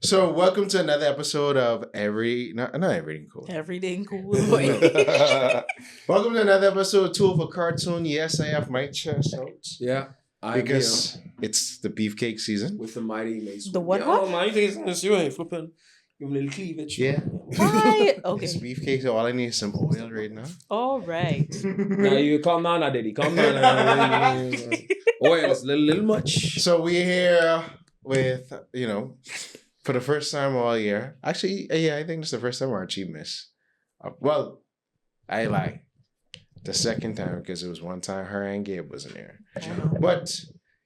So, welcome to another episode of not Everything Cool. Everything cool. Welcome to another episode 2 of a cartoon. Yes, I have my chest out. Yeah. Because it's the beefcake season. With the mighty Mace Windu. The what? Oh, my face, you ain't flipping. Give a little cleavage. Yeah. Why? It's Okay. beefcake, so all I need is some oil right now. All right. Now you calm down, Diddy. Calm down. Oil is a little much. So, we're here with, for the first time all year. Actually, yeah, I think it's the first time our chief miss. Well, I lie. The second time, because it was one time her and Gabe wasn't here. But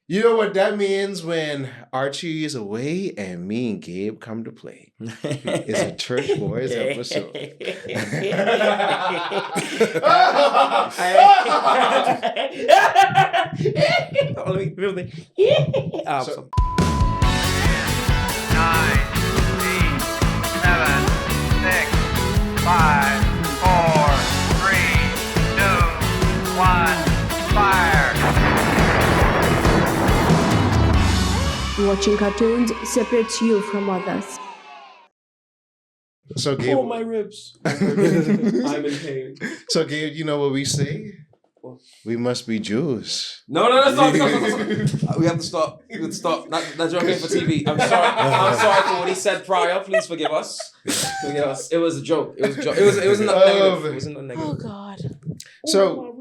you know what that means when Archie is away and me and Gabe come to play. It's a Church Boys episode. So, 9, 8, 7, 6, 5, 4, 3, 2, 1, fire! Watching cartoons separates you from others. so Gabe, Oh, my ribs. I'm in pain. so Gabe, you know what we say? We must be Jews. No, stop. We have to stop. We have to stop. Not joking for TV. I'm sorry for what he said prior. Please forgive us. Forgive us. It was a joke. It was not negative. It wasn't negative. Oh God. So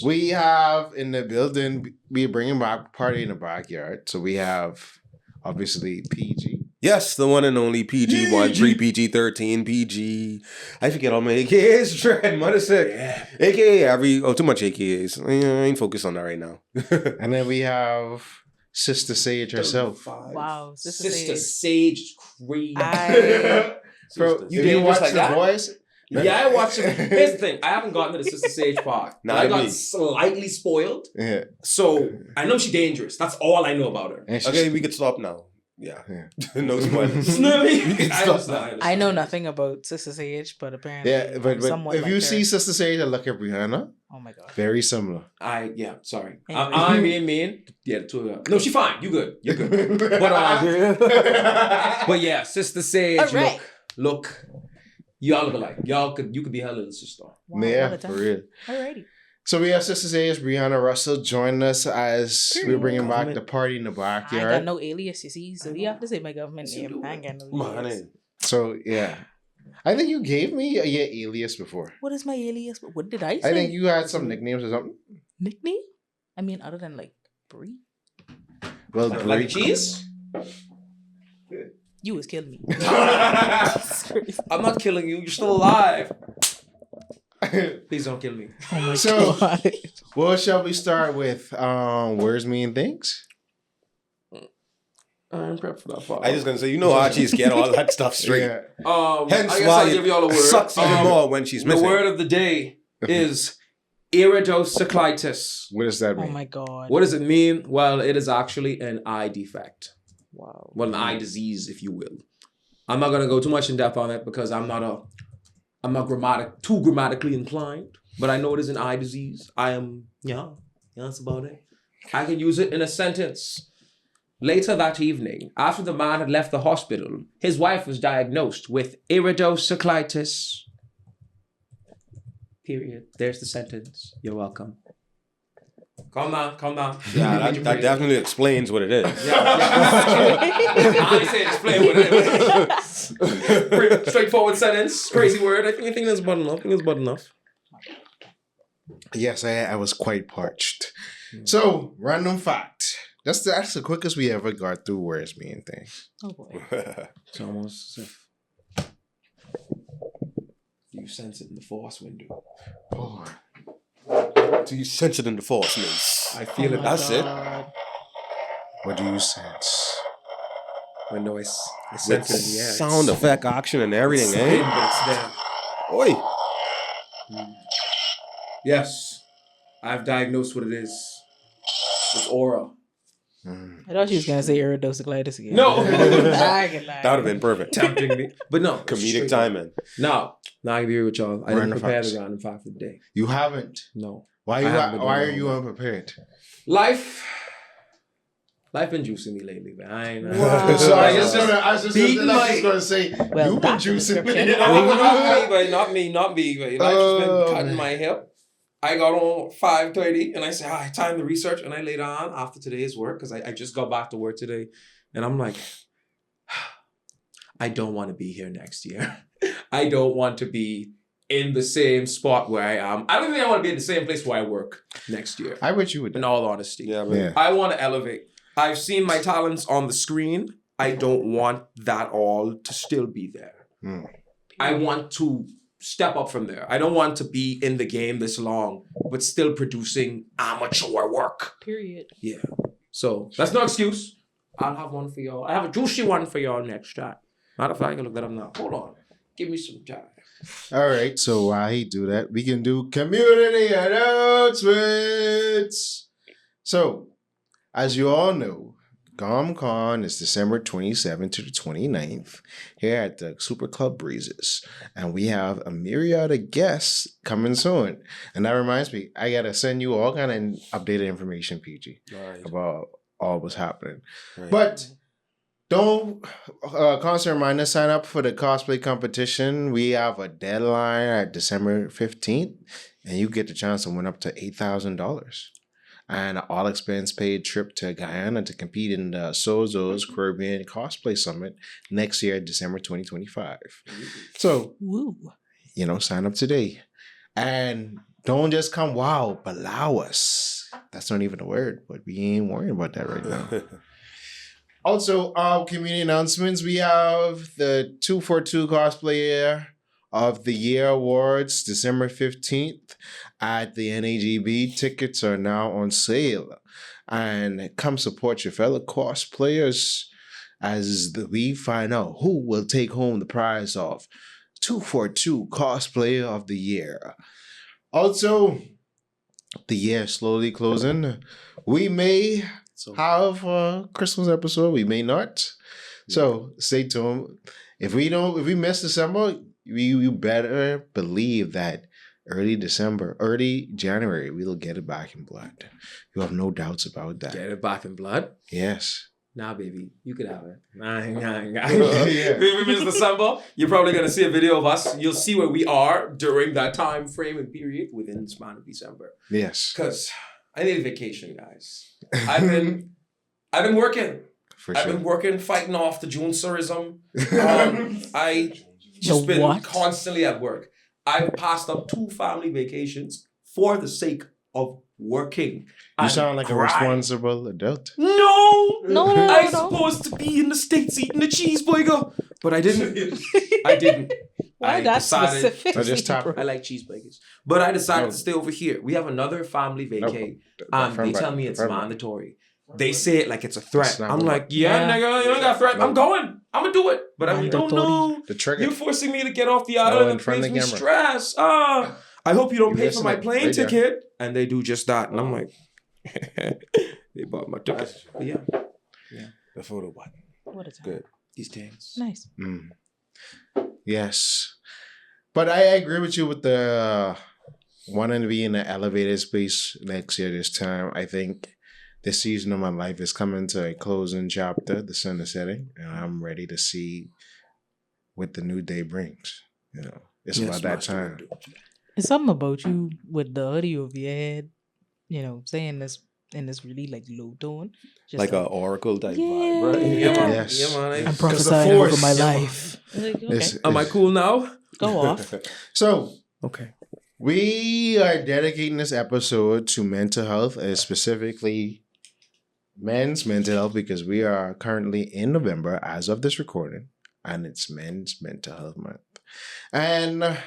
we have in the building, we're bringing back Party in the Backyard. So we have obviously PG. Yes, the one and only PG-1, 3 PG-13, PG. I forget all my AKAs. Dread, mother sick. Yeah. AKA too much AKAs. I ain't focused on that right now. And then we have Sister Sage herself. Wow. Sister Sage is crazy. Bro, You if you dangerous watch like The that? Boys, Yeah, I watched it. Here's the thing. I haven't gotten to the Sister Sage part. Nah, I got me. slightly spoiled. yeah. So I know she's dangerous. That's all I know about her. And she's- Okay, we could stop now. Yeah. No spoilers. You know what I mean? You can I stop understand. I know nothing about Sister Sage, but apparently, Yeah, but somewhat if like you her. see Sister Sage and look at Brianna, Oh my God. very similar. Sorry. Anyway. I'm being mean. Yeah, the two of them. No, she's fine. You good. You're good. But yeah, Sister Sage, All right. look. Y'all look alike. You could be her little sister. Wow, Yeah, what a for time. real. Alrighty. So we have Sister Sage, Brianna Russell joining us as we're bringing back the Party in the I ain't got Backyard. no alias, you see, so you have to say my government name. I ain't got no alias. Man, So yeah, I think you gave me a alias before. What is my alias? What did I say? I think you had some nicknames or something. Nickname? I mean, other than like Brie. Well, Like Brie- cheese? You was killing me. I'm not killing you. You're still alive. Please don't kill me. Oh my So- God. Well, shall we start with words mean things? I'm prepped for that part. I just gonna say, Archie's get all that stuff straight. Yeah. Hence I guess why I'll give y'all a word. sucks even more when she's The missing. word of the day is iridocyclitis. What does that Oh mean? my God. What does it mean? Well, it is actually an eye defect. Wow. Well, an eye disease, if you will. I'm not gonna go too much in depth on it because I'm not too grammatically inclined, but I know it is an eye disease. That's about it. I can use it in a sentence. Later that evening, after the man had left the hospital, his wife was diagnosed with iridocyclitis. Period. There's the sentence. You're welcome. Calm down. Yeah, that definitely explains what it is. I ain't saying explain what it is. Pretty straightforward sentence. Crazy word. I think that's about enough. Yes, I was quite parched. So, random fact. That's the quickest we ever got through words mean things. Oh boy. It's almost as if you sense it in the Force window. Oh, Do you sense it in the force, Mace? I feel Oh it. my That's it. God. what do you sense? I know I With sense it in the air. sound effect, action, and everything, It's eh? but it's there. Oi. Yes, I've diagnosed what it is. It's aura. Mm. I thought she was gonna say iridocyclitis again. No. I ain't gonna lie. That would have been perfect. Tempting me. But no. Comedic timing. Now I can be here with y'all. I didn't Random prepare facts. the random fact for the day. You haven't. No. Why I haven't been why doing are all you that. unprepared? Life Life been juicing me lately, man. I ain't. Wow. So I I was just gonna say, Well, you've been that's a juicing me. description. not me. Life just been cutting my hip. I got on 5:30 and I said, time to research. And I laid on after today's work because I just got back to work today. And I'm like, I don't want to be here next year. I don't want to be in the same spot where I am. I don't think I want to be in the same place where I work next year. I wish you would. In all honesty. Yeah, man. Yeah. I want to elevate. I've seen my talents on the screen. I don't want that all to still be there. Mm. I want to step up from there. I don't want to be in the game this long, but still producing amateur work. Period. Yeah. So that's no excuse. I'll have one for y'all. I have a juicy one for y'all next time. Matter of fact, I can look that up now. Hold on. Give me some time. All right. So while he do that, we can do community announcements. So, as you all know, GomCon is December 27th to the 29th here at the Super Club Breezes. And we have a myriad of guests coming soon. And that reminds me, I got to send you all kind of updated information, PG, about all what's happening. Right. But don't constant reminder, sign up for the cosplay competition. We have a deadline at December 15th, and you get the chance to win up to $8,000. And an all expense paid trip to Guyana to compete in the Sozo's Caribbean Cosplay Summit next year, December 2025. So, Woo. sign up today. And don't just come wow, but allow us. That's not even a word, but we ain't worrying about that right now. Also, community announcements. We have the 242 Cosplayer of the Year Awards, December 15th at the NAGB. Tickets are now on sale. And come support your fellow cosplayers as we find out who will take home the prize of 242 Cosplayer of the Year. Also, the year slowly closing. We may have a Christmas episode. We may not. So stay tuned. If we miss December, you better believe that early January, we'll get it back in blood. You have no doubts about that. Get it back in blood? Yes. Nah, baby, you could have it. Nah. Yeah. If we miss December, you're probably going to see a video of us. You'll see where we are during that time frame and period within the span of December. Yes. Because I need a vacation, guys. I've been working. I've been working, fighting off the June-surism. I just been constantly at work. I've passed up 2 family vacations for the sake of working. You sound like a responsible adult. No, I'm supposed to be in the States eating a cheeseburger, but I didn't. Why that specific? I like cheeseburgers, but I decided to stay over here. We have another family vacay. They tell me it's mandatory. They say it like it's a threat. I'm like, nigga, you don't got a threat. I'm going. I'm gonna do it. But I'm like, oh no, the trigger. You're forcing me to get off the island and creates me stress. I hope you don't pay for my plane ticket. And they do just that. And I'm like, they bought my ticket. But yeah. The photo button. What is it? Good. These things. Nice. Yes. But I agree with you with the wanting to be in the elevated space next year this time. I think this season of my life is coming to a closing chapter. The sun is setting. And I'm ready to see what the new day brings. It's about that time. It's something about you with the audio of your head, saying this in this really like low tone. Just like an oracle type vibe, right? Yes. Yeah, man. I'm prophesying over my life. Am I cool now? Go off. So, okay. We are dedicating this episode to mental health, and specifically men's mental health, because we are currently in November as of this recording, and it's Men's Mental Health Month. And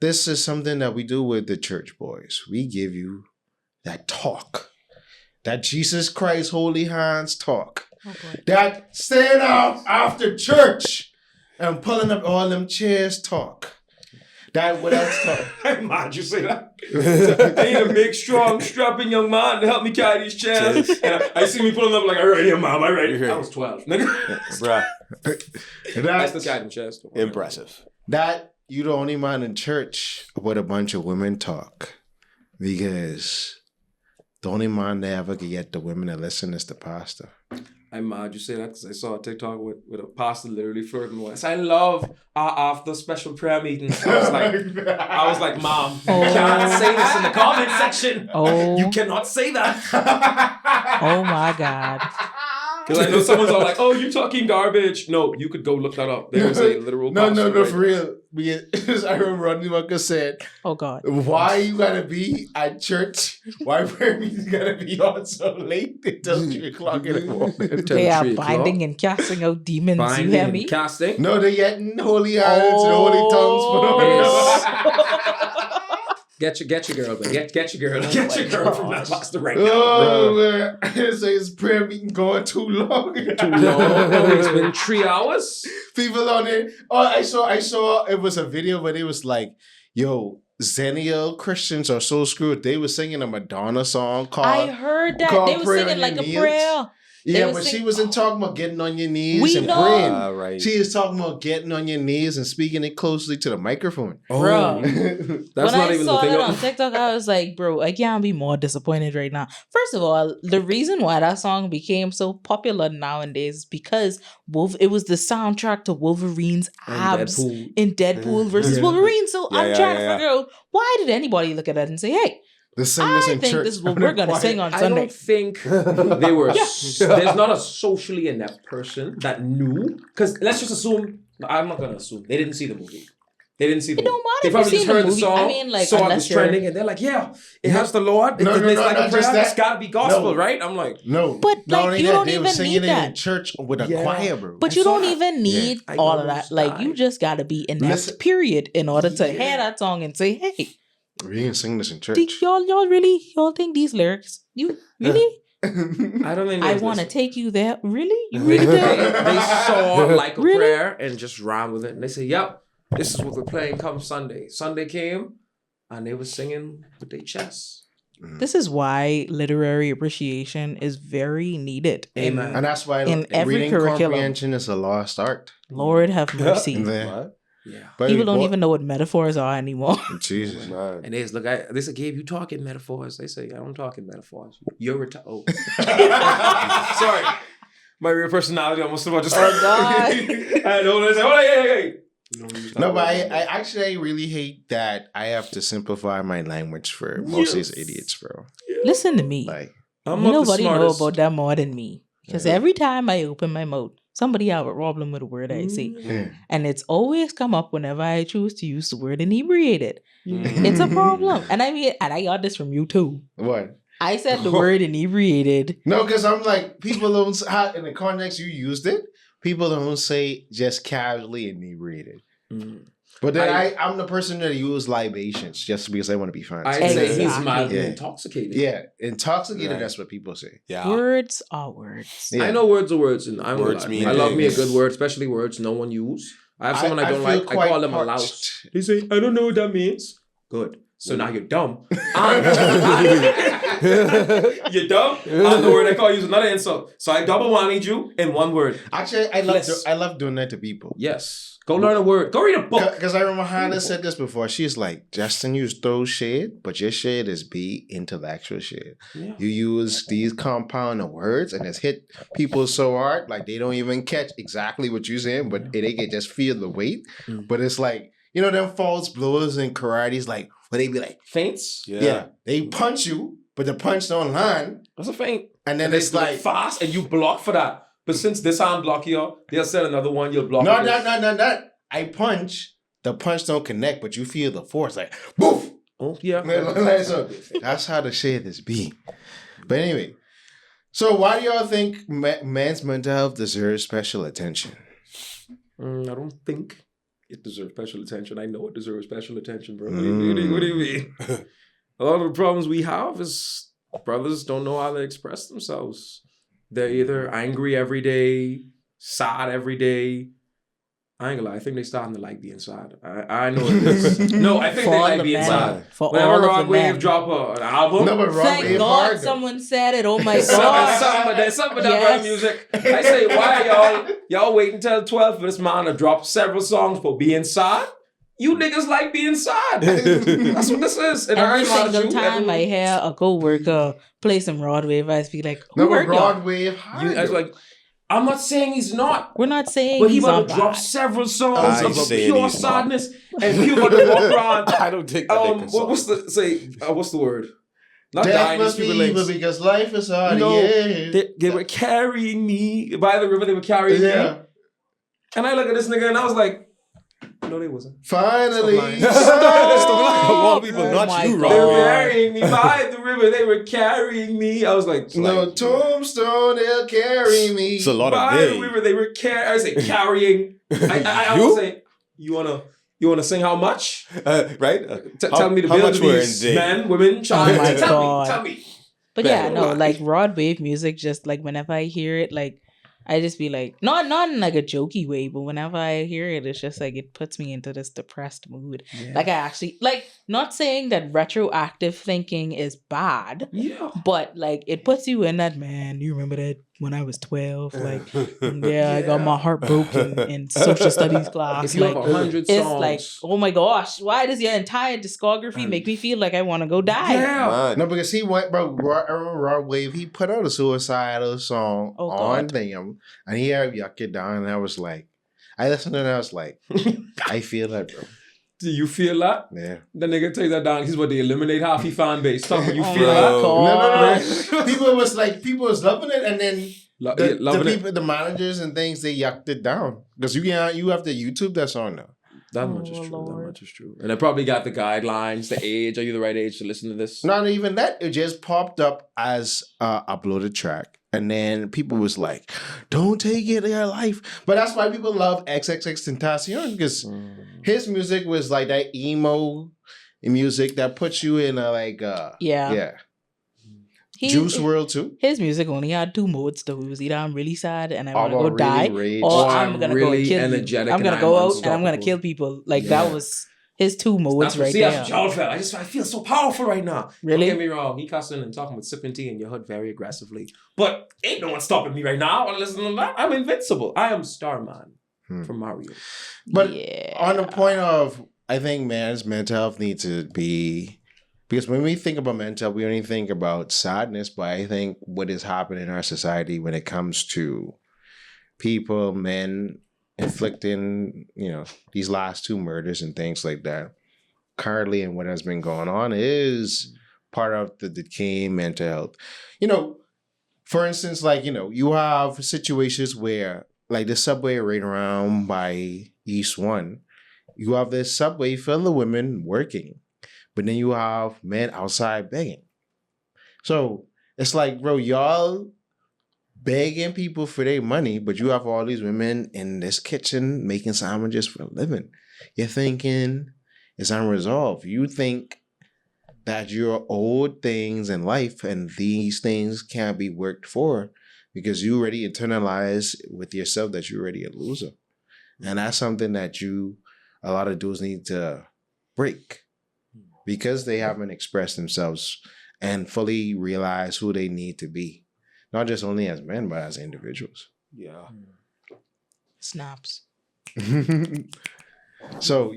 this is something that we do with the church boys. We give you that talk, that Jesus Christ Holy Hands talk, that staying out after church and pulling up all them chairs talk. That what else talk? Mind you say that. I need a big, strong, strapping young man to help me carry these chairs. And I see me pulling up like, all right, here, mom, all right. I was 12, nigga. Bruh. That's the guy in chest. Impressive. That you the only man in church with a bunch of women talk. Because the only man that ever could get the women to listen is the pastor. I'm mad you say that because I saw a TikTok with a pastor literally flirting with us. I love our after special prayer meetings. I was like, Mom, you can't say this in the comment section. Oh. You cannot say that. Oh my God. Because I know someone's all like, oh, you talking garbage. No, you could go look that up. There was a literal pastor, right? For real. Because I remember Rodney Walker said, Oh God. why you gotta be at church? Why prayer meetings gotta be on so late until 3 o'clock in the morning? They are binding and casting out demons. Binding you hear and me? casting. No, they're getting holy hands and holy tongues put on Oh. Get your girl, man. Get your girl. Get your girl from that pastor right now. Oh, man. So his prayer meeting going too long. Too long. It's been 3 hours. People on there. Oh, I saw it was a video where they was like, yo, Zennial Christians are so screwed. They were singing a Madonna song called I heard that. called They were Pray on singing like Your a Knees. prayer. Yeah, was but she sing- wasn't talking about getting on your knees We and know. praying. Right. She is talking about getting on your knees and speaking it closely to the microphone. Bro. That's When not I even saw the thing. that on TikTok, I was like, bro, I can't be more disappointed right now. First of all, the reason why that song became so popular nowadays is because it was the soundtrack to Wolverine's abs in Deadpool versus Yeah. Wolverine. So Yeah, I'm yeah, trying to yeah. figure out, why did anybody look at that and say, hey, Let's sing this I in think church. this is what we're going to sing on I Sunday. don't think they were. There's not a socially inept person that knew. Because let's just assume. I'm not going to assume. They didn't see the movie. They didn't see the It movie. don't matter They if probably you've just seen the heard the movie. song, I mean, like, saw it unless was you're- trending, and they're like, yeah, it has the Lord. No, it's no, like not a prayer. just that. It's got to be gospel, No. right? I'm like, No. But, not like, only you that, don't they were even singing need it that. in church with a Yeah. choir, bro. But I you saw don't that. even need I all of almost that. Like, you died. just got to be inept, Listen- period, in order to Yeah. hear that song and say, hey, We can sing this in church. y'all think these lyrics? You really? I don't think I there's want to this. take you there. Really? You They, really they, think? they saw like a Really? prayer and just ran with it. And they say, yep, this is what we're playing come Sunday. Sunday came and they were singing with their chests. This is why literary appreciation is very needed. Amen. And that's why In every reading curriculum. comprehension is a lost art. Lord have mercy. Yeah. Yeah. But People don't what- even know what metaphors are anymore. Jesus. Man. And they just look at this. Gabe, you talk in metaphors. They say, I don't talk in metaphors. You're oh. Sorry. My real personality almost about just. Oh, God. I know what I say. Oh, hey. No, but I actually really hate that I have to simplify my language for most of these idiots, bro. Listen to me. Like, I'm not the Nobody know smartest. about that more than me. Because every time I open my mouth, somebody have a problem with a word I say. yeah. And it's always come up whenever I choose to use the word inebriated. Mm. It's a problem. And I mean, and I got this from you too. What? I said the word inebriated. No, because I'm like, people don't, in the context you used it, people don't say just casually inebriated. Mm. But then I'm the person that use libations just because I want to be fancy. I'd say he's Exactly. mildly Yeah. intoxicated. Yeah, intoxicated, Right. that's what people say. Yeah. Words are words. Yeah. I know words are words, and I'm Words words mean I love me a things. good word, especially words no one use. I have someone I don't feel like. I quite call them a parched. louse. They say, I don't know what that means. Good. So now you're dumb. You're dumb. And the word I call you is another insult. So I double whammied you in one word. Actually, I love doing that to people. Yes. Go learn a word. Go read a book. Because I remember Hannah said this before. She's like, Justin, you throw shade, but your shade is be intellectual shade. Yeah. You use these compound words and it's hit people so hard, like they don't even catch exactly what you're saying, but they can just feel the weight. Mm. But it's like, you know, them false blowers in karate's like, where they be like, Feints. yeah, they punch you, but the punch don't land. That's a feint. And then And it's like, fast and you block for that. But since this arm block you, they'll send another one, you'll block. no. I punch, the punch don't connect, but you feel the force, like, boof. Oh, yeah. So that's how the shit is be. But anyway, so why do y'all think men's mental health deserves special attention? I don't think it deserves special attention. I know it deserves special attention, bro. What do you mean? A lot of the problems we have is brothers don't know how to express themselves. They're either angry every day, sad every day. I ain't gonna lie, I think they starting to like being sad. I know it is. No, I think For they all like the being men. sad. For Whenever all of Rod the Wave men. drop an album, No, but Rob Thank Wave God hard, though. someone said it. Oh my Something God. there's something with that Yes. brother music. I say, why y'all wait until 12 for this man to drop several songs for being sad? You niggas like being sad. That's what this is. And Every I'm mad at single you. time I hear a co-worker play some Broadway vibes, be like, who No, but work y'all? Broadway. I was like, I'm not saying he's not. We're not saying But he he's about not to drop bad. several songs I of saying pure he's not. sadness, and people about to walk around. I don't take that. What's the word? Not Death dying, must these be people evil like, because life is hard. No, Yeah. they were carrying me by the river. They were carrying me, Yeah. and I look at this nigga and I was like, no, they wasn't. Finally. Stop lying. Stop lying. Of all people, Oh not my you, God. They were Rob. carrying me by the river. They were carrying me. I was like, No tombstone, they'll carry me. It's a lot of by they. the river. They were I say carrying. I You? almost say, you wanna sing how much? Right? Tell me the how bill much to we're in these day? men, women, child. my God. Tell me. But yeah, Bad. no, like Rod Wave music, just like whenever I hear it, like I just be like, not in like a jokey way, but whenever I hear it, it's just like it puts me into this depressed mood. Like I actually like not saying that retroactive thinking is bad, Yeah. but like it puts you in that, man, you remember that when I was 12? Like, yeah, I got my heart broken in social studies class. If you Like, have 100 it's songs, like, oh my gosh, why does your entire discography make me feel like I want to go die? yeah. Man. No, because he went, bro. Rod Wave, he put out a suicidal song Oh, on God. them, and he had Yuck It Down, and I was like, I listened to it, and I was like, I feel that, bro. Do you feel that? Yeah. The nigga take that down. He's what they eliminate half his fan base. Tell me you Oh feel my that? God. No. People was loving it, and then the Loving it. people, the managers and things, they yucked it down because you have to YouTube that song now. That Oh, much is true. Lord. That much is true. And I probably got the guidelines, the age. Are you the right age to listen to this? Not even that. It just popped up as a uploaded track. And then people was like, don't take it in your life. But that's why people love XXXTentacion because his music was like that emo music that puts you in a like Yeah. Juice World too. His music only had two modes though. It was either I'm really sad and I want to Or go really die, rage. or Or I'm I'm gonna really go and kill energetic you. I'm and gonna I'm go out and I'm gonna unstoppable. kill people. Like Yeah. that was his two modes right See, there. that's what y'all felt. I feel so powerful right now. Really? Don't get me wrong. He cussing and talking with sipping tea in your hood very aggressively. But ain't no one stopping me right now. I want to listen to that. I'm invincible. I am Starman from Mario. But yeah. on the point of, I think man's mental health needs to be, because when we think about mental health, we only think about sadness, but I think what is happening in our society when it comes to people, men inflicting, these last two murders and things like that, currently and what has been going on is part of the decaying mental health. For instance, like, you have situations where, like the subway right around by East 1, you have this subway full of women working, but then you have men outside begging. So it's like, bro, y'all begging people for their money, but you have all these women in this kitchen making sandwiches for a living. You're thinking it's unresolved. You think that you're owed things in life and these things can't be worked for because you already internalize with yourself that you're already a loser. And that's something that a lot of dudes need to break because they haven't expressed themselves and fully realize who they need to be. Not just only as men, but as individuals. Yeah. Snaps. So,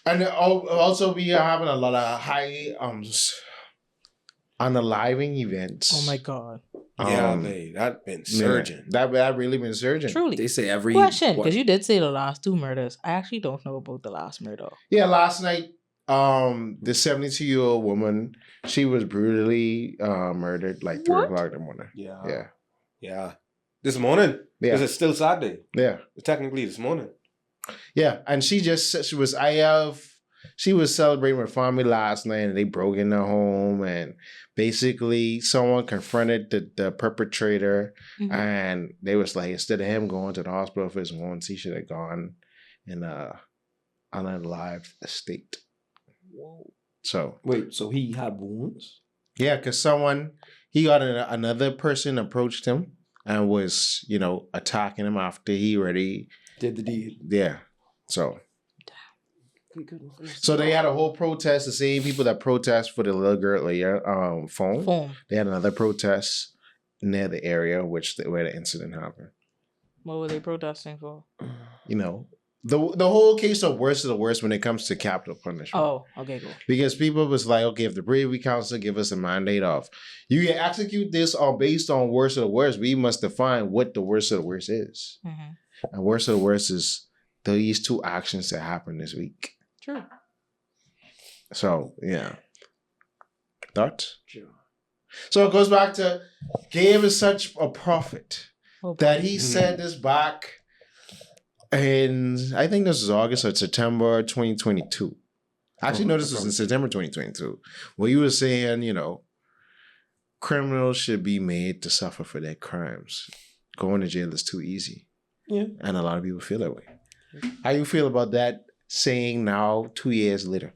and also we are having a lot of high unaliving events. Oh my God. Yeah, man, that been surging. That really been surging. Truly. They say every Question, what? because you did say the last two murders. I actually don't know about the last murder. Yeah, last night, the 72-year-old woman, she was brutally murdered like 3 o'clock in the morning. Yeah. Yeah. This morning. Yeah. Because it's still Saturday. Yeah. Technically this morning. Yeah. And she was celebrating with family last night and they broke in her home and basically someone confronted the perpetrator and they was like, instead of him going to the hospital for his wounds, he should have gone in a unalived state. Whoa. So Wait, so he had wounds? yeah, because another person approached him and was, attacking him after he already Did the deed. Yeah. So they had a whole protest, the same people that protest for the little girl phone. They had another protest near the area where the incident happened. What were they protesting for? the whole case of worst of the worst when it comes to capital punishment. Oh, okay, cool. Because people was like, okay, if the Bravery Council give us a mandate of, you can execute this all based on worst of the worst, we must define what the worst of the worst is. Mm-hmm. And worst of the worst is these 2 actions that happened this week. True. So, yeah. Thoughts? Sure. So it goes back to, Gabe is such a prophet that he said this back in, I think this was August or September 2022. Actually, no, this was in September 2022. Where he was saying, you know, criminals should be made to suffer for their crimes. Going to jail is too easy. Yeah. And a lot of people feel that way. How you feel about that saying now, 2 years later?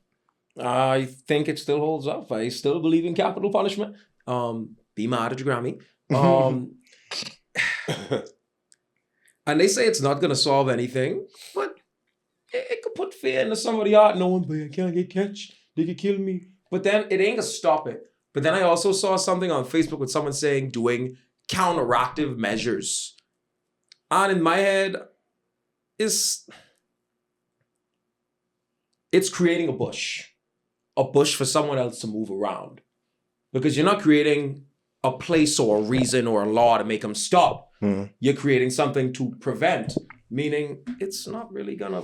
I think it still holds up. I still believe in capital punishment. Be mad at your Grammy. And they say it's not going to solve anything, but it could put fear into somebody's heart knowing, but I can't get catch. They could kill me. But then it ain't going to stop it. But then I also saw something on Facebook with someone saying doing counteractive measures. And in my head, it's creating a bush for someone else to move around. Because you're not creating a place or a reason or a law to make them stop. Mm-hmm. You're creating something to prevent, meaning it's not really gonna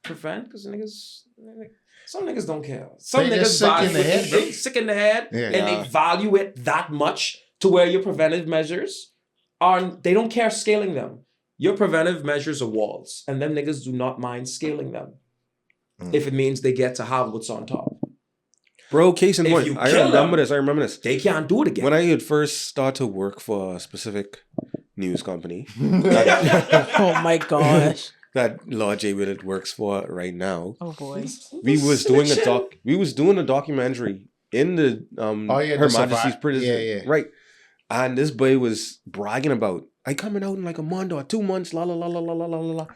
prevent because some niggas don't care. Some niggas sick in the head and they value it that much to where your preventive measures they don't care scaling them. Your preventive measures are walls, and them niggas do not mind scaling them if it means they get to have what's on top. Bro, case in point. I remember this. They can't do it again. When I had first started to work for a specific news company. Oh my gosh. That Lord J. Willett works for right now. Oh boy. We was doing a documentary in the Her Majesty's prison. Yeah. Right. And this boy was bragging about, I coming out in like a month or 2 months, la la la la la la la la.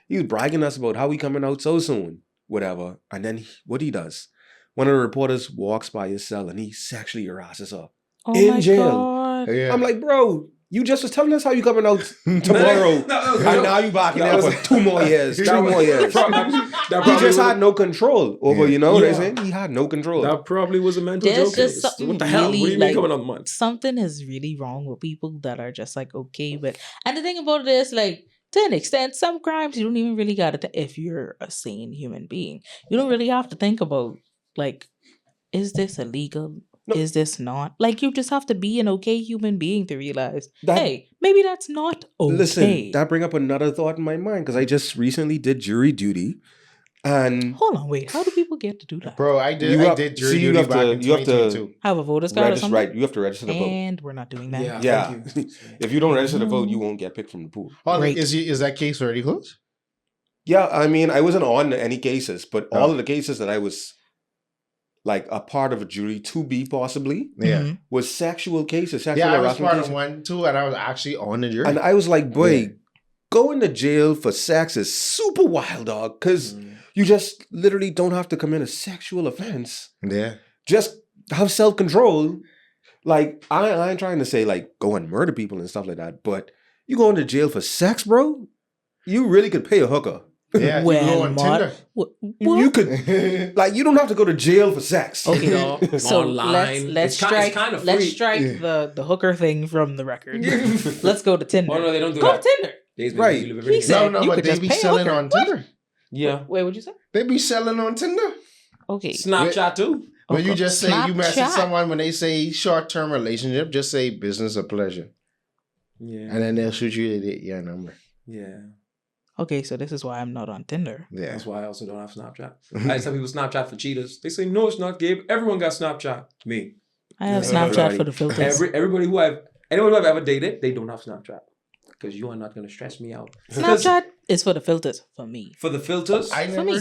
He was bragging us about how he coming out so soon, whatever. And then what he does, one of the reporters walks by his cell and he sexually harasses her in jail. God. Yeah. I'm like, bro, you just was telling us how you coming out tomorrow, and now you back in there for 2 more years, 3 more years. He just had no control over, you know what I'm saying? He had no control. That probably was a mental joke. What the hell? What do you mean coming out months? Something is really wrong with people that are just like, okay, but, and the thing about it is like, to an extent, some crimes you don't even really gotta, if you're a sane human being, you don't really have to think about, like, is this illegal? No. Is this not? Like, you just have to be an okay human being to realize, hey, maybe that's not okay. Listen, that bring up another thought in my mind, because I just recently did jury duty. And hold on, wait, how do people get to do that? Bro, I did jury duty back in 2022. Have a voter's card or something? Right, you have to register to vote. And we're not doing that. Yeah. If you don't register to vote, you won't get picked from the pool. Oh, is that case already closed? Yeah, I mean, I wasn't on any cases, but all of the cases that I was like a part of a jury to be possibly was sexual cases. I was part of one too, and I was actually on the jury. And I was like, boy, going to jail for sex is super wild, dog, because you just literally don't have to commit a sexual offense. Yeah. Just have self-control. Like, I ain't trying to say like go and murder people and stuff like that, but you going to jail for sex, bro? You really could pay a hooker. Yeah, well, you go on Tinder. You could, like, you don't have to go to jail for sex. Okay, so let's strike the hooker thing from the record. Let's go to Tinder. Oh no, they don't do go that. to Tinder. Right. He said no, but they be selling on Tinder. Yeah. Wait, what'd you say? They be selling on Tinder. Okay. Snapchat too. When you just say you message someone when they say short-term relationship, just say business or pleasure. Yeah. And then they'll shoot you your number. Yeah. Okay, so this is why I'm not on Tinder. Yeah. That's why I also don't have Snapchat. I tell people Snapchat for cheaters. They say, no, it's not, Gabe. Everyone got Snapchat. Me. I have Snapchat for the filters. Anyone who I've ever dated, they don't have Snapchat. Because you are not going to stress me out. Snapchat is for the filters, for me. For the filters?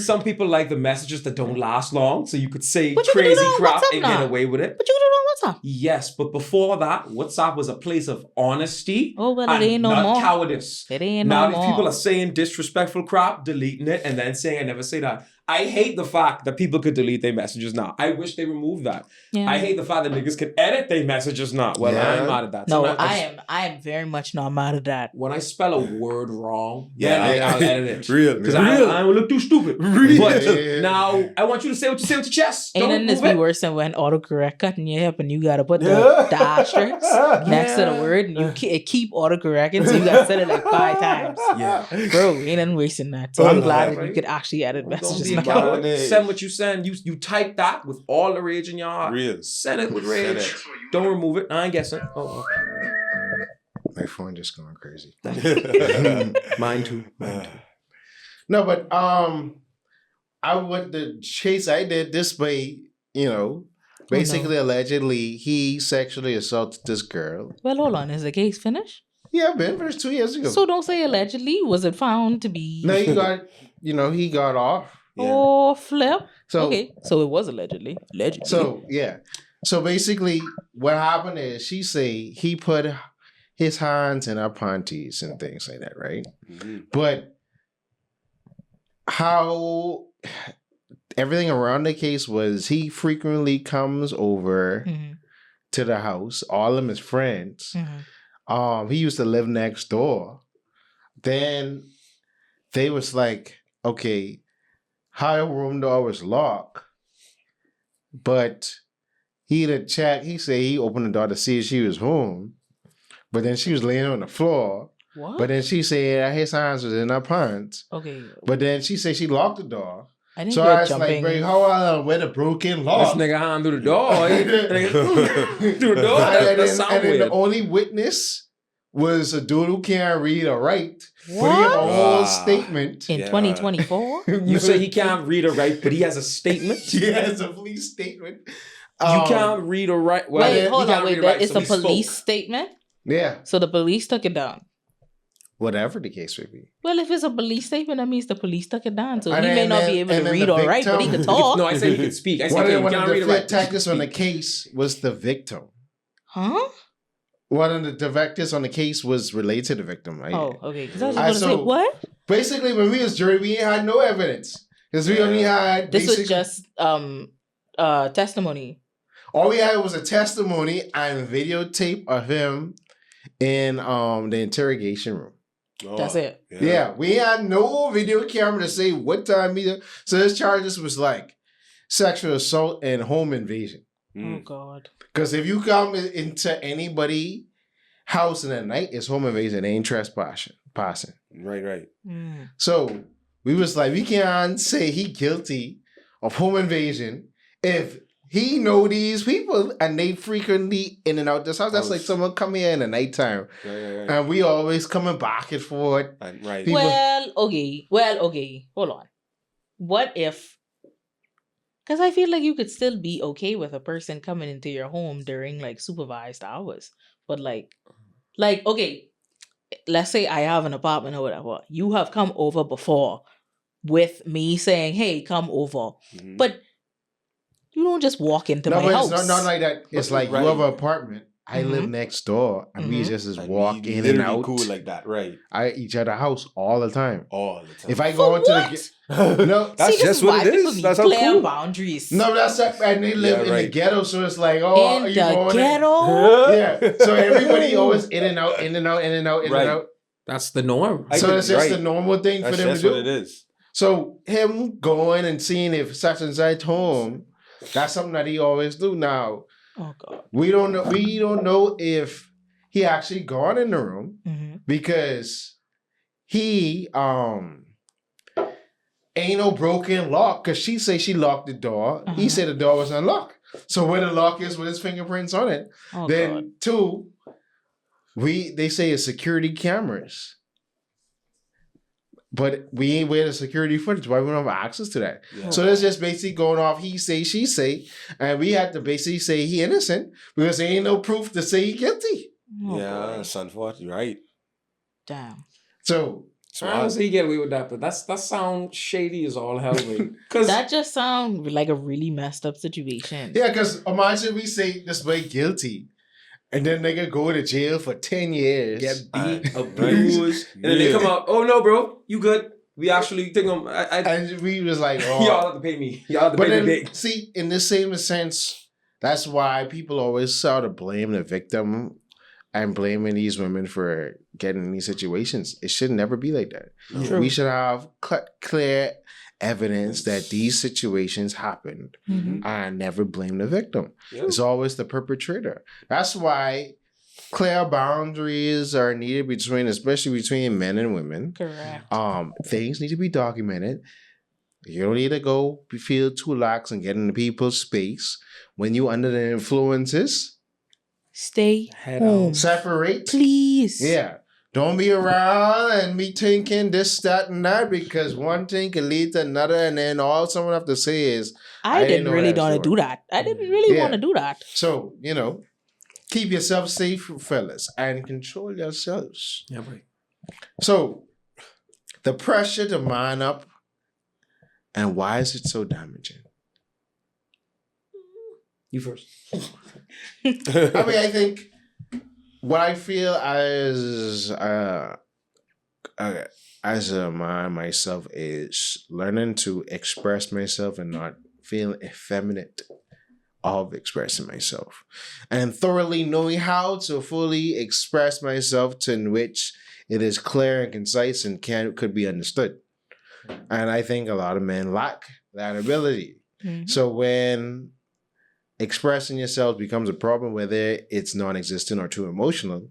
Some people like the messages that don't last long, so you could say crazy crap and get away with it. But you can do it on WhatsApp. Yes, but before that, WhatsApp was a place of honesty. Oh, well, it ain't no more. Cowardice. It ain't no more. Now these people are saying disrespectful crap, deleting it, and then saying, I never say that. I hate the fact that people could delete their messages now. I wish they removed that. Yeah. I hate the fact that niggas can edit their messages now. Well, Yeah. I'm mad at that. No, Sometimes I am very much not mad at that. when I spell a word wrong, Yeah, then yeah. I'll edit it. Real. Because Real. I don't look too stupid. Real. But Yeah. now I want you to say what you say with your chest. Ain't Don't nothing this move be it. worse than when autocorrect cutting your hip and you gotta put the asterisk next to the word and you keep autocorrecting, so you gotta set it like 5 times. Yeah. Bro, ain't nothing wasting that. So I'm glad that you could actually edit Don't messages be a now. coward. Nowadays. Send what you send. You type that with all the rage in your heart. Real. Send it with Send rage. it. Don't remove it. I ain't guessing. Oh, My phone just going crazy. mine too. No, but I would the chase I did this way, basically allegedly he sexually assaulted this girl. Well, hold on. Is the case finished? Yeah, Ben, first 2 years ago. So don't say allegedly. Was it found to be? no, he got off. Oh, flip. So Okay, so it was allegedly. Allegedly. So yeah. So basically what happened is she say he put his hands in her panties and things like that, right? Mhm. But how everything around the case was he frequently comes over Mhm, to the house, all of them his friends. mhm. He used to live next door. Then they was like, okay, her room door was locked, but he had checked. He said he opened the door to see if she was home, but then she was laying on the floor. What? But then she said that his hands was in her pants. Okay. But then she said she locked the door. I think So you're I was jumping. like, how I with a broken lock? This nigga hand through the door. Through the door. That sound and then weird. the only witness was a dude who can't read or write. But he What? have a whole Wow. statement. In Yeah. 2024? You say he can't read or write, but he has a statement. He has a police statement. You can't read or write. Well, Wait, he hold can't on. read Wait, or write, it's so a he police spoke. statement? Yeah, So the police took it down. whatever the case may be. Well, if it's a police statement, that means the police took it down. So And he may then- not be able and to then read the or write, but he victim- could talk. No, I said he could speak. I said One he of can't the read or write. detectives on the case was the victim. Huh? One of the detectives on the case was related to the victim. Right? Oh, okay. Because I was I just going to say, so- what? Basically, when we was jury, we ain't had no evidence because we only had This was basically- just testimony. all we had was a testimony and videotape of him in the interrogation room. That's it. Yeah, we had no video camera to say what time either. So his charges was like sexual assault and home invasion. Oh, God. Because if you come into anybody house in the night, it's home invasion. It ain't trespassing. Right. Mm. So we was like, we can't say he guilty of home invasion if he know these people and they frequently in and out this house. That's like someone come here in the nighttime. Right. And we always coming back and forth. Right. People- Well, okay. Hold on. What if... Because I feel like you could still be okay with a person coming into your home during, like, supervised hours. But, like, okay, let's say I have an apartment or whatever. You have come over before with me saying, hey, come over. Mhm. But you don't just walk into No, my but house. it's not like that. It's like Right. you have an apartment. I live Mhm. next door, and we Mhm. just And walk we in and literally out. cool like that, right? I each other house all the time. All the time. If I For go into what? the no, That's See, this just is what why it people is. be That's how playing cool. boundaries. no, that's not, and they live Yeah, in the right. ghetto, so it's like, oh, In are you the going in? ghetto? Yeah, so everybody always in and out, in and out, in and out, in Right. and out. That's the norm. I So get- it's just right. the normal thing for That's them just to what do. it is. So him going and seeing if such and such home, that's something that he always do. Now Oh, God. we don't know. We don't know if he actually gone in the room Mm-hmm. because he ain't no broken lock. Cause she say she locked the door. He Uh-huh. said the door was unlocked. So where the lock is with his fingerprints on it. Oh, Then God. two, they say it's security cameras. But we ain't where the security footage. Why we don't have access to that? Yeah. So that's just basically going off he say, she say. And we had to basically say he innocent because there ain't no proof to say he guilty. Oh, Yeah, boy. Sunford, you're right. Damn. So I don't say you get away with that, but that sounds shady as all hell, man. Because That just sounds like a really messed up situation. yeah, because imagine we say this way guilty. And then they could go to jail for 10 years. get beat, Right. abused, and then they come out, oh no, bro, you good. We actually think and we was like, oh. y'all have to pay me. Y'all have to But pay then, me. see, in the same sense, that's why people always sort of blame the victim and blaming these women for getting in these situations. It should never be like that. True. We should have clear evidence that these situations happened and never blame the victim. Yeah. It's always the perpetrator. That's why clear boundaries are needed especially between men and women. Correct. Things need to be documented. You don't need to go feel too lax and get into people's space. When you under the influences, Stay Head home. separate. Please. Yeah. Don't be around and be thinking this, that, and that, because one thing can lead to another, and then all someone have to say is, I didn't didn't know really that want to story. do that. I didn't really Yeah. want to do that. so, keep yourself safe, fellas, and control yourselves. Yeah, boy. So, the pressure to man up, and why is it so damaging? You first. I mean, I think what I feel as a man myself is learning to express myself and not feel effeminate of expressing myself, and thoroughly knowing how to fully express myself to in which it is clear and concise and could be understood. And I think a lot of men lack that ability. Mhm. So when expressing yourself becomes a problem, whether it's non-existent or too emotional,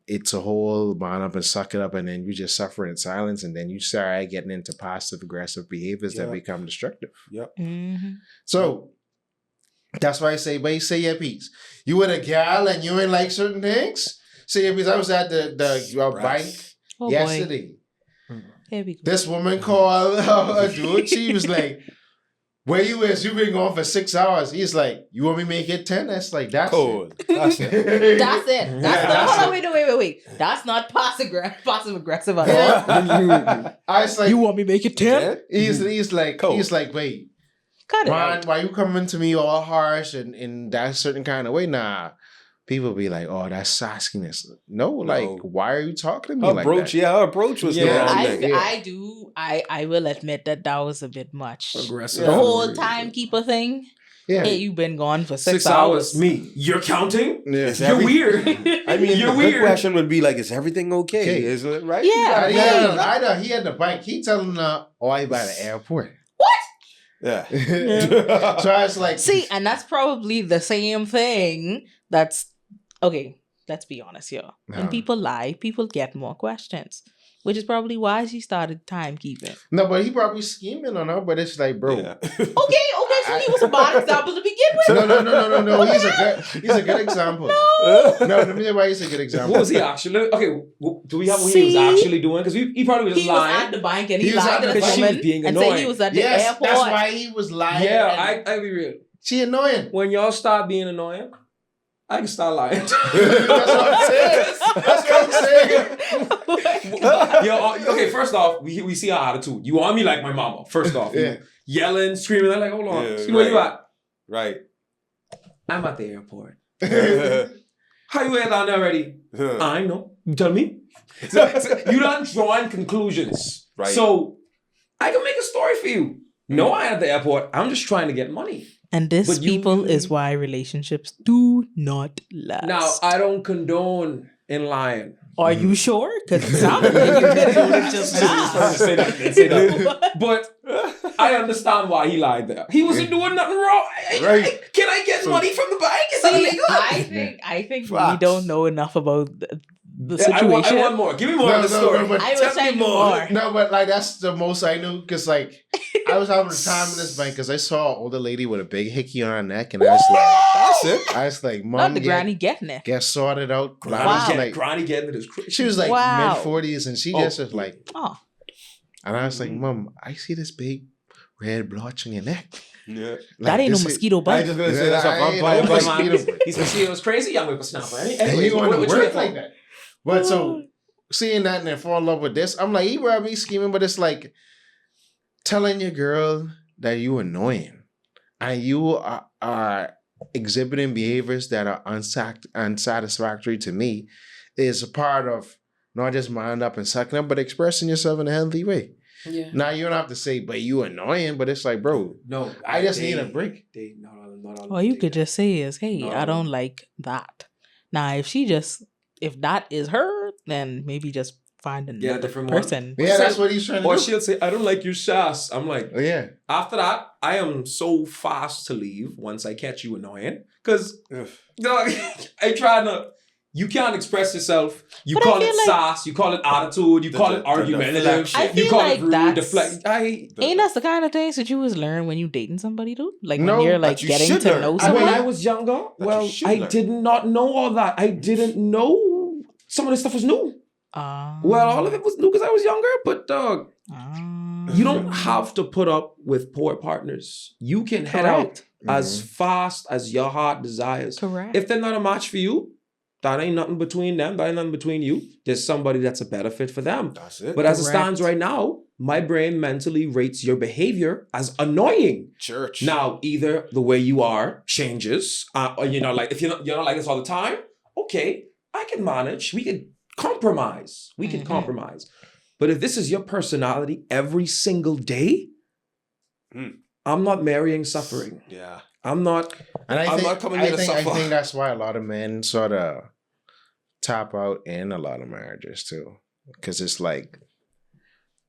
it's a whole man up and suck it up, and then you just suffer in silence, and then you start getting into passive aggressive behaviors that Yeah. become destructive. Yep. Mhm. So that's why I say, but say your piece. You with a gal and you ain't like certain things. Say your piece. I was at the bank Oh boy. yesterday. Here we go. This woman called a dude. She was like, "Where you is? You been gone for 6 hours." He's like, "You want me to make it 10?" That's like, that's Cold. That's it. it. That's it. Yeah, That's that's not. Hold it. on, wait. That's not passive aggressive at all. Yeah. I was like, You want me to make it 10? he's like, Cold. wait, Cut it man, out. why you coming to me all harsh and in that certain kind of way? Nah. People be like, oh, that's sassiness. No, like, why are you talking to me Her like approach, that? her approach was the Yeah. wrong I, thing. Yeah. I will admit that was a bit much. Aggressive. The whole timekeeper thing. Yeah. Hey, you've been gone for 6 6 hours. Me. You're counting? Yeah. It's You're every- weird. I mean, You're the weird. question would be like, is everything okay? Okay. Is it right? Yeah. And Right. he had the bike. He telling her, oh, I by the airport. Yeah. So I was like, See, and that's probably the same thing that's okay. Let's be honest here. When Huh. people lie, people get more questions, which is probably why she started timekeeping. no, but he probably scheming on her, but it's like, bro. Yeah. Okay, so he was a bad example to begin with. No. He's a good example. No, let me tell you why he's a good example. What was he actually? Okay, do we have what he See? was actually doing? Because he probably was He was lying. at the bank and He he was lied at to the the bank. She was woman being and said he annoying. was at the Yes, airport. that's why he was lying. Yeah, I be real. She annoying. When y'all start being annoying, I can start lying. That's what I'm saying. That's what I'm saying. Yo, okay, first off, we see our attitude. You want me like my mama, first off. Yeah. Yelling, screaming. I'm like, hold on. Yeah, See where you right. at? Right. I'm at the airport. How you went down there already? I know. You tell me. So you done drawing conclusions. Right. So I can make a story for you. No, I ain't at the airport. I'm just trying to get money. And this, But you- people, is why relationships do not last. Now, I don't condone in lying. Are you sure? Because it sounded like you did it just now. Say that. But I understand why he lied there. He wasn't doing nothing wrong. Right. Can I get money from the bank? Is that See, illegal? I think we Facts. don't know enough about the Yeah, I want situation. more. Give me more of the story. but I wish I knew more. No, but like that's the most I knew because like I was having a time in this bank because I saw an older lady with a big hickey on her neck and I was like, Not Mom, the granny getting it. get sorted out. I Wow. was like, Granny getting it is crazy. she was like Wow. mid-40s and she Oh. just was like, Oh, and I was like, Mom, I see this big red blotch on your neck. Yeah. that ain't no this is- mosquito I bite. just gonna say that's a I ain't vampire no bite. mosquito. He's mosquitoes crazy. Young whippersnapper. And Anyway, you want to what you work here for? like that. But so seeing that and then fall in love with this, I'm like, he probably scheming, but it's like telling your girl that you annoying and you are exhibiting behaviors that are unsatisfactory to me is a part of not just mind up and sucking up, but expressing yourself in a healthy way. Yeah. Now you don't have to say, but you annoying, but it's like, bro, No, I just need a break. Not all All you they could that. just say is, hey, No. I don't like that. Now, if that is her, then maybe just find Get a another different one. person. Yeah, that's what he's trying to Or do. she'll say, I don't like your sass. I'm like, Oh, yeah. after that, I am so fast to leave once I catch you annoying. Because, I try to, you can't express yourself. You But I call it feel like- sass, you call it attitude, you call it argumentative. deflection. I You feel call like it rude, that's- deflect. Ain't that the kind of things that you was learn when you dating somebody, dude? Like No, when you're but like you getting should to learn. know I someone. When I was younger, well, you should I learn. did not know all that. I didn't know some of this stuff was new. Well, all of it was new because I was younger, but dog, you don't have to put up with poor partners. You can head out as fast as your heart desires. Correct. If they're not a match for you, that ain't nothing between them. That ain't nothing between you. There's somebody that's a better fit for them. That's it. But as it Correct. stands right now, my brain mentally rates your behavior as annoying. Church. Now, either the way you are changes, or like if you're not like this all the time, okay, I can manage. We can compromise. We can compromise. But if this is your personality every single day, I'm not marrying suffering. Yeah. I'm not. And I'm think, not coming I here to think, I suffer. think that's why a lot of men sort of tap out in a lot of marriages too. Because it's like,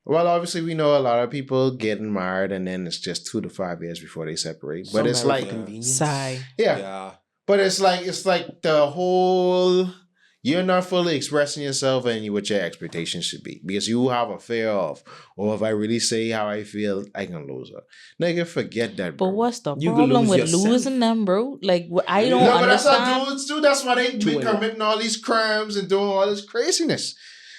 well, obviously we know a lot of people getting married and then it's just 2 to 5 years before they separate. But it's like, Sigh. yeah. But it's like the whole, you're not fully expressing yourself and what your expectations should be. Because you have a fear of, or if I really say how I feel, I can lose her. Nigga, forget that, bro. But what's the You can problem lose with yourself. losing them, bro? Like I don't No, but that's understand. how dudes do. That's why they be committing all these crimes and doing all this craziness.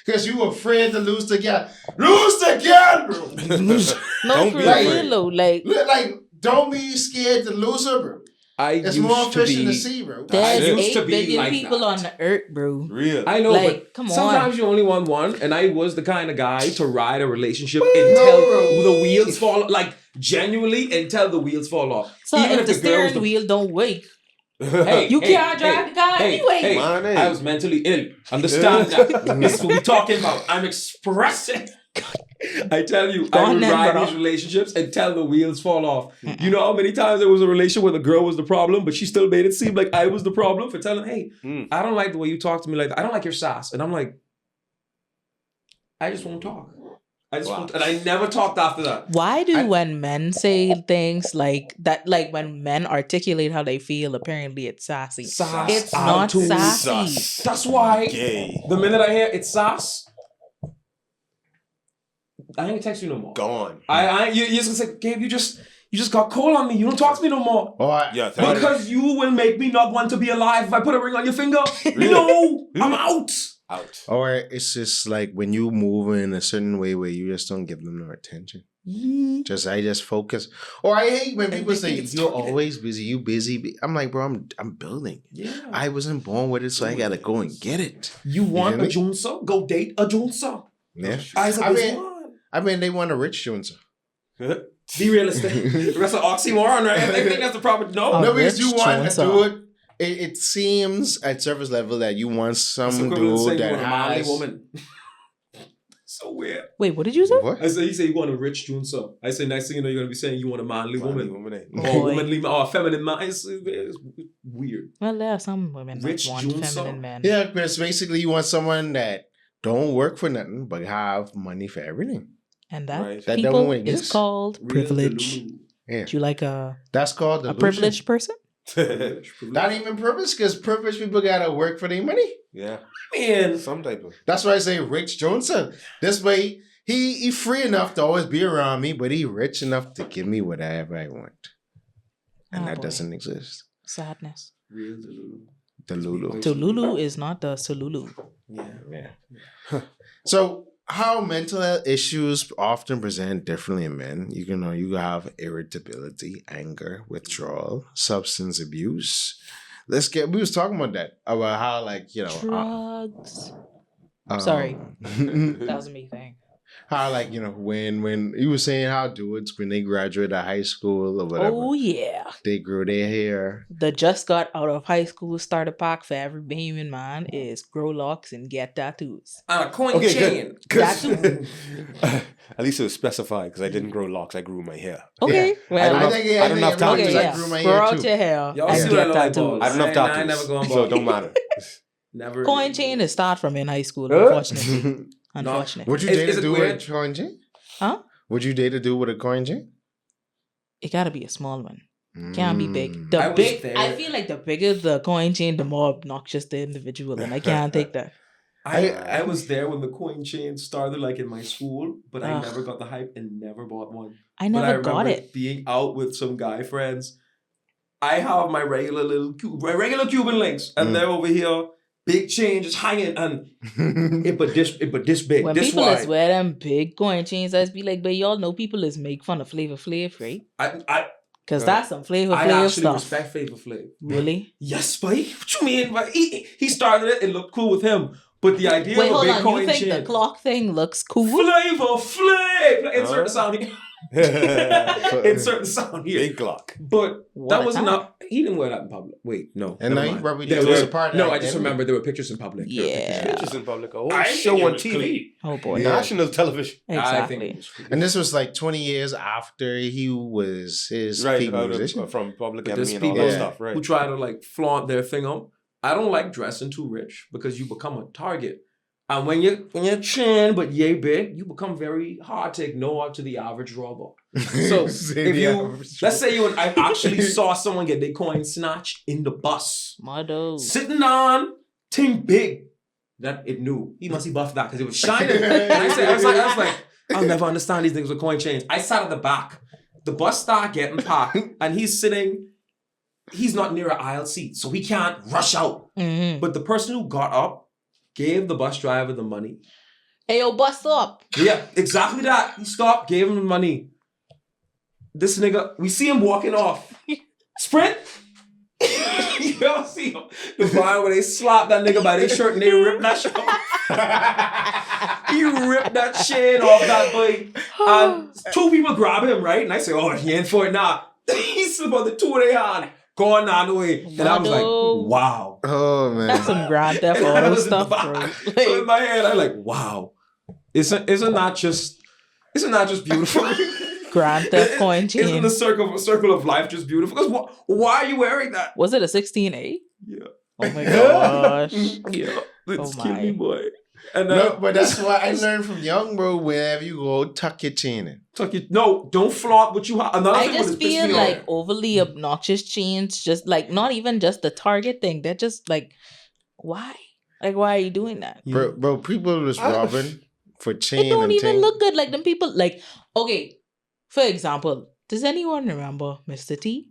Because you afraid to lose the girl. Lose the girl, bro. No, Don't for be real, afraid. though. Like Like, don't be scared to lose her, bro. It's more fish in the sea, bro. there's used 8 to be billion like people that. on the earth, bro. Real. I know, Like, but come on. sometimes you only want one, and I was the kind of guy to ride a relationship until the wheels fall, like genuinely until the wheels fall off. So Even if the girl was steering wheel don't work, Hey, you can't drive the car anyway. Hey, Man, hey. I was mentally ill. Understand that. This is what we're talking about. I'm expressing. I tell you, Go I on would then, ride brother. these relationships until the wheels fall off. You know how many times there was a relationship where the girl was the problem, but she still made it seem like I was the problem for telling, hey, I don't like the way you talk to me like that. I don't like your sass. And I'm like, I just won't talk. I just won't. And I never talked after that. Why do when men say things like that, like when men articulate how they feel, apparently it's sassy? Sass, It's not attitude. sassy. Sus. That's why Gay. the minute I hear it's sass, I ain't text you no more. Gone. You're just gonna say, Gabe, you just got cold on me. You don't talk to me no more. Yeah. Because you will make me not want to be alive if I put a ring on your finger. No, I'm out. Out. Or it's just like when you move in a certain way where you just don't give them no attention. I just focus. Or I hate when people say you're always busy. You busy. I'm like, bro, I'm building. Yeah. I wasn't born with it, so I gotta go and get it. You want hear a me? Junsa? Go date a Junsa. Yeah. I they want a rich Jones. be realistic. That's an oxymoron, right? I think that's the proper. No. Oh, No, because rich you want to Jones. do it. It seems at surface level that you want some It's equivalent to saying dude you that want a manly has. woman. So weird. Wait, what did you say? What? I say you say you want a rich Junsa. I say next thing you know you're gonna be saying you want a manly woman. Or Boy. womanly or a feminine man. It's weird. Well, there are some women Rich that want Junsa? feminine men. Yeah, because basically you want someone that don't work for nothing but have money for everything. And that Right. That people don't is exist. called Real privilege. Delulu. Yeah, Do you like a that's called delusion. privileged person? Not even privilege, because privileged people gotta work for their money. Yeah. Man, Some type of. That's why I say Rich Johnson. This way, he free enough to always be around me, but he rich enough to give me whatever I want, and Oh, that boy. doesn't exist. Sadness. real Delulu. Delulu. Tululu is not the Sululu. Yeah. So, how mental health issues often present differently in men. You have irritability, anger, withdrawal, substance abuse. We was talking about that, about how Drugs. Sorry. That was a me thing. How like when you were saying how dudes when they graduate out of high school or whatever, Oh yeah. they grew their hair. The just got out of high school starter pack for every Bahamian man is grow locks and get tattoos. On a coin Okay, chain. good. At least it was specified because I didn't grow locks. I grew my hair. Okay. Yeah. Well, I don't have time okay, to yeah. grew my Grow hair out too. your hair Y'all and see what I get look like, tattoos. boss. I have enough I ain't tattoos, never going so bald. it don't matter. Never. Coin chain is start from in high school, Huh? unfortunately. Unfortunately. Would you Is- date is to it do weird? with a coin chain? Huh? Would you date to do with a coin chain? It gotta be a small one. Can't be big. Mm. The I was big. there. I feel like the bigger the coin chain, the more obnoxious the individual, and I can't take that. I was there when the coin chain started, like in my school, but I Ugh. never got the hype and never bought one. I But never got remember it. being out with some guy friends. I have my regular Cuban links, and Mm. they're over here, big chain just hanging, and it but this big, When this people wide. is wear them big coin chains, I just be like, but y'all know people is make fun of Flavor Flav, right? I Because that's some Flavor I Flav actually stuff. respect Flavor Flav. Really? Yes, boy. What you mean? But he started it. It looked cool with him. But the idea Wait, of a hold big on. coin You think chain, the clock thing looks cool? Flavor Flav. Insert the sound here. Insert the sound here. Big Glock. But What that a was time. not. He didn't wear that in public. Wait, no. And never now you mind. probably There did. were- It was a part of No, that I just anyway. remember there were pictures in public. There were pictures in Yeah. public. Pictures in public. A whole I show think on it was TV. clean. Oh boy. Yeah. National television. I think Exactly. it was clean. And this was like 20 years after he was his Right, peak musician. from Public But there's Enemy and all people that stuff, right? who try to like flaunt their thing up. I don't like dressing too rich because you become a target. And when you're chin but yay big, you become very hard to ignore to the average robber. So if you let's say you and I actually saw someone get their coin snatched in the bus, Motto. sitting on ting big, that it knew he must be buffed that because it was shining. And I was like, I'll never understand these things with coin chains. I sat at the back. The bus started getting packed, and he's sitting. He's not near an aisle seat, so he can't rush out. Mm-hmm. But the person who got up gave the bus driver the money. Hey, yo, bust up. Yeah, exactly that. He stopped, gave him the money. This nigga, we see him walking off. Sprint. You ever see him? The bar where they slap that nigga by their shirt and they rip that shirt off. He ripped that chain off that boy. And two people grab him, right? And I say, oh, he ain't for it now. He slip on the two of their hand. Going on the way. And I was like, Motto. wow. Oh man. That's some Grand Theft And I Auto was in the stuff, bro. back. So in my head, I'm like, wow. Isn't that just beautiful? Grand Theft coin Isn't chain. the circle of life just beautiful? Because why are you wearing that? Was it a 16A? Yeah. Oh my gosh. Yeah. It's Oh killing my. me, boy. And No, but that's what I learned from young bro. Wherever you go, tuck your chain in. no, don't flaunt what you have. Another I thing just was pissed feel me like off. overly obnoxious chains, just like not even just the Target thing. They're just like, why? Like, why are you doing that? Bro, people was robbing for chain It don't and even ting. look good. Like them people, like, okay, for example, does anyone remember Mr. T?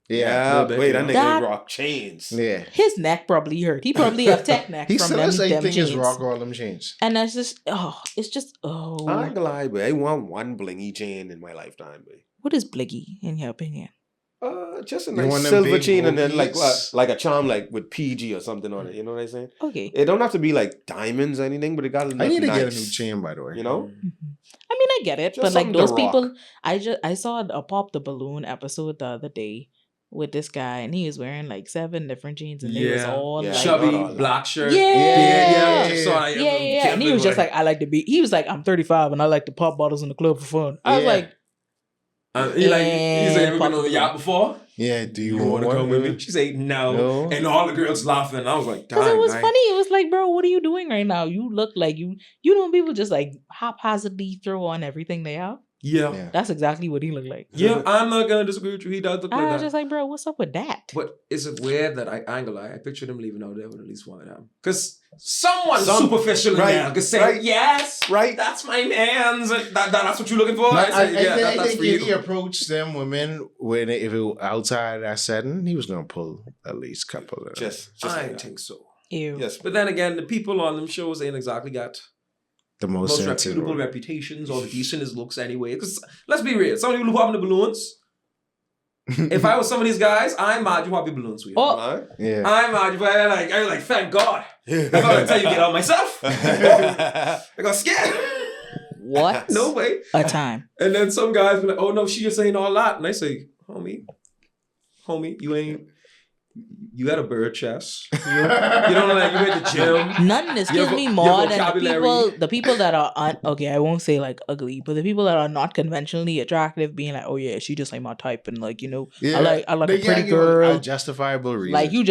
Yeah. little bit, Wait, you that know. nigga That- rock chains. Yeah. His neck probably hurt. He probably have tech neck He from still them, has them thing chains. is rock all them chains. And that's just, it's just, I ain't gonna lie, but I want one blingy chain in my lifetime, but what is bliggy in your opinion? just a You nice want them silver big chain and then boogies? like a charm like with PG or something on it. You know what I'm saying? Okay. It don't have to be like diamonds or anything, but it got to look I need to nice, get a new chain, by the way. You know? I mean, I get it, Just but like something to those rock. people, I saw a Pop the Balloon episode the other day with this guy, and he was wearing like 7 different jeans, and they was Yeah. all Yeah. like, Chubby, Yeah. black shirt. Yeah. Yeah. Just saw that. yeah. And he was just like, I like to be. He was like, I'm 35 and I like to pop bottles in the club for fun. I was Yeah. like, he said, ever been on Pop- the yacht before? Yeah, do you, You want want to one come with me? She said, no. No. And all the girls laughing. I was like, because it dang, was man. funny. It was like, bro, what are you doing right now? You look like you know, people just like haphazardly throw on everything they have. Yeah. Yeah. That's exactly what he looked like. Yeah, I'm not going to disagree with you. He does look I like was that. just like, bro, what's up with that? But is it weird that I ain't gonna lie? I pictured him leaving out there with at least one of them. Because someone Some- superficial in right, there could say, right, yes, right. that's my man's. That's what you're looking for? No, I said, yeah, I that's think for if he you. approached them women when if it was outside that setting, he was gonna pull at least a couple of them. Just I like ain't that. think so. Ew. Yes, But then again, the people on them shows ain't exactly got the most most sensitive. reputable reputations or the decentest looks anyway. Because let's be real, some of you who popping the balloons, if I was some of these guys, I'm mad you pop your balloons with. Oh. Alright. Yeah. I'm mad you. I was like, thank God. I thought I'd tell you to get out myself. I got scared. What? No way. A time. And then some guys be like, oh no, she just ain't all that. And I say, homie, you got a bird chest. You don't like, you at the gym. Nothing is Your killing me your more than vocabulary. the people that are okay, I won't say like ugly, but the people that are not conventionally attractive being like, oh yeah, she just like my type, and like, you know, I like They a pretty can't give girl. a justifiable reason. Like you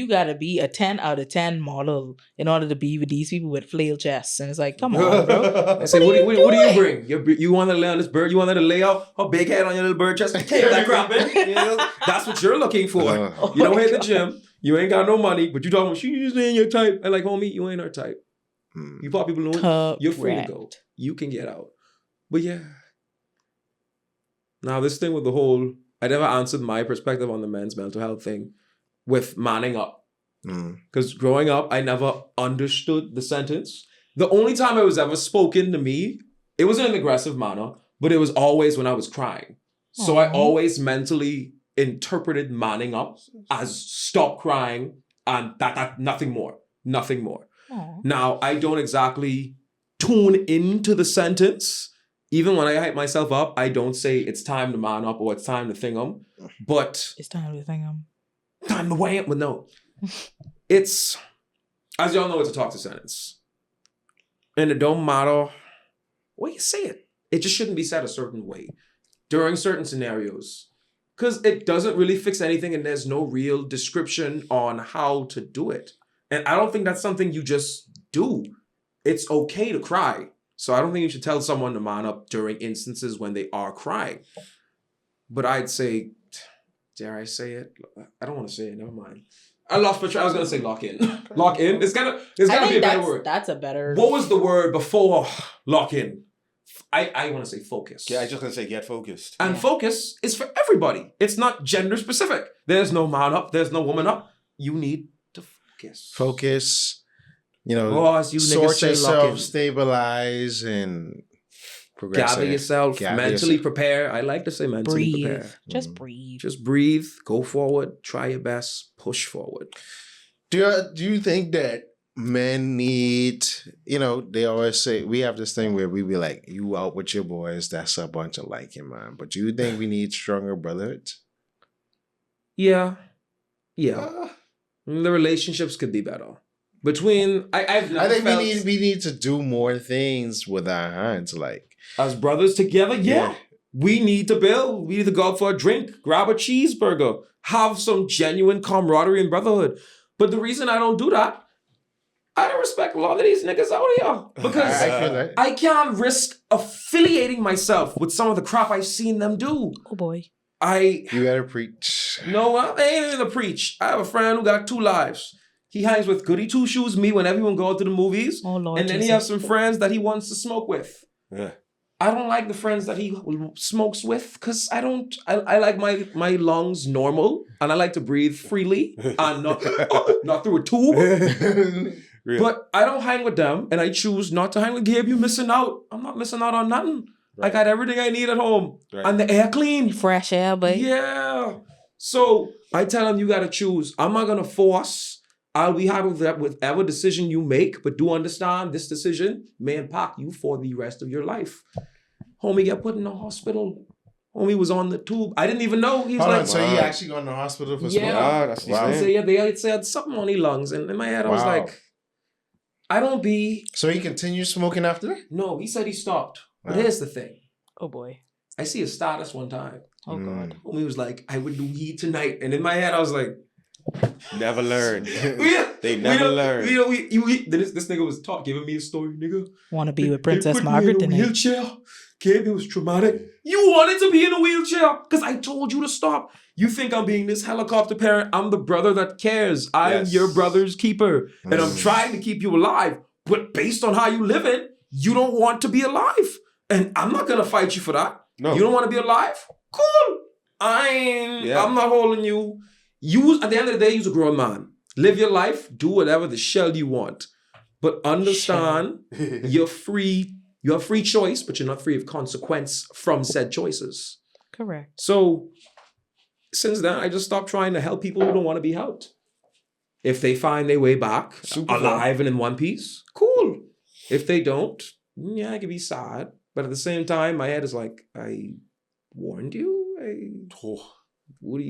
gotta be a 10 out of 10 model in order to be with these people with flail chests. And it's like, come on, bro. I say, what do you bring? You want to lay on this bird? You want her to lay out her big head on your little bird chest? Take that crap in. You know, that's what you're looking for. You don't hit the gym. You ain't got no money, but you talking about she just ain't your type. And like, homie, you ain't her type. You pop people balloon, you're free to go. You can get out. But yeah. Now this thing with the whole, I never answered my perspective on the men's mental health thing with manning up. Because growing up, I never understood the sentence. The only time it was ever spoken to me, it was in an aggressive manner, but it was always when I was crying. So I always mentally interpreted manning up as stop crying and that nothing more. Now, I don't exactly tune into the sentence. Even when I hype myself up, I don't say it's time to man up or it's time to thing 'em, but it's time to thing 'em. Time to weigh it, but no. It's, as y'all know, it's a toxic sentence. And it don't matter what you say it. It just shouldn't be said a certain way during certain scenarios. Because it doesn't really fix anything and there's no real description on how to do it. And I don't think that's something you just do. It's okay to cry. So I don't think you should tell someone to man up during instances when they are crying. But I'd say, dare I say it? I don't want to say it. Never mind. I lost my track. I was going to say lock in. Lock in. There's got to be a better word. That's a better... What was the word before lock in? I want to say focus. Yeah, I just going to say get focused. And focus is for everybody. It's not gender specific. There's no man up. There's no woman up. You need to focus. Focus. You know, sort yourself, stabilize, and progress. Gather yourself, mentally prepare. I like to say mentally prepare. Just breathe. Just breathe. Go forward. Try your best. Push forward. Do you think that men need, they always say, we have this thing where we be like, you out with your boys, that's a bunch of liking, man. But do you think we need stronger brotherhoods? Yeah. The relationships could be better. Between, I think we need to do more things with our hands, like as brothers together. Yeah. We need to build. We need to go out for a drink, grab a cheeseburger, have some genuine camaraderie and brotherhood. But the reason I don't do that, I don't respect a lot of these niggas out here because I can't risk affiliating myself with some of the crap I've seen them do. Oh boy. You gotta preach. No, I ain't even to preach. I have a friend who got 2 lives. He hangs with goody 2-shoes me when everyone goes to the movies. Oh, Lord, and then he has some friends that he wants to smoke with. Yeah. I don't like the friends that he smokes with because I like my lungs normal and I like to breathe freely and not through a tube. Really? But I don't hang with them and I choose not to hang with Gabe. You missing out. I'm not missing out on nothing. Right. I got everything I need at home. Right. And the air clean. Fresh air, baby. Yeah. So I tell him you got to choose. I'm not going to force. I'll be happy with that, whatever decision you make, but do understand this decision may impact you for the rest of your life. Homie got put in the hospital. Homie was on the tube. I didn't even know. He was so he actually gone to the hospital for smoking? Yeah. That's they said something on his lungs. And in my head, I was like, I don't be... So he continued smoking after that? No, he said he stopped. But here's the thing. Oh boy. I see his status one time. Oh God. Homie was like, I would do weed tonight. And in my head, I was like... Never learn. They never learn. This nigga was giving me a story, nigga. Want to be with Princess Margaret tonight? Wheelchair. Kid, it was traumatic. You wanted to be in a wheelchair because I told you to stop. You think I'm being this helicopter parent? I'm the brother that cares. I'm your brother's keeper, and I'm trying to keep you alive. But based on how you live it, you don't want to be alive, and I'm not gonna fight you for that. No, you don't want to be alive. Cool. I'm not holding you. At the end of the day, you're a grown man. Live your life. Do whatever the shell you want. But understand, you're free. You have free choice, but you're not free of consequence from said choices. Correct. So, since then, I just stopped trying to help people who don't want to be helped. If they find their way back alive and in one piece, cool. If they don't, yeah, I could be sad. But at the same time, my head is like, I warned you. What do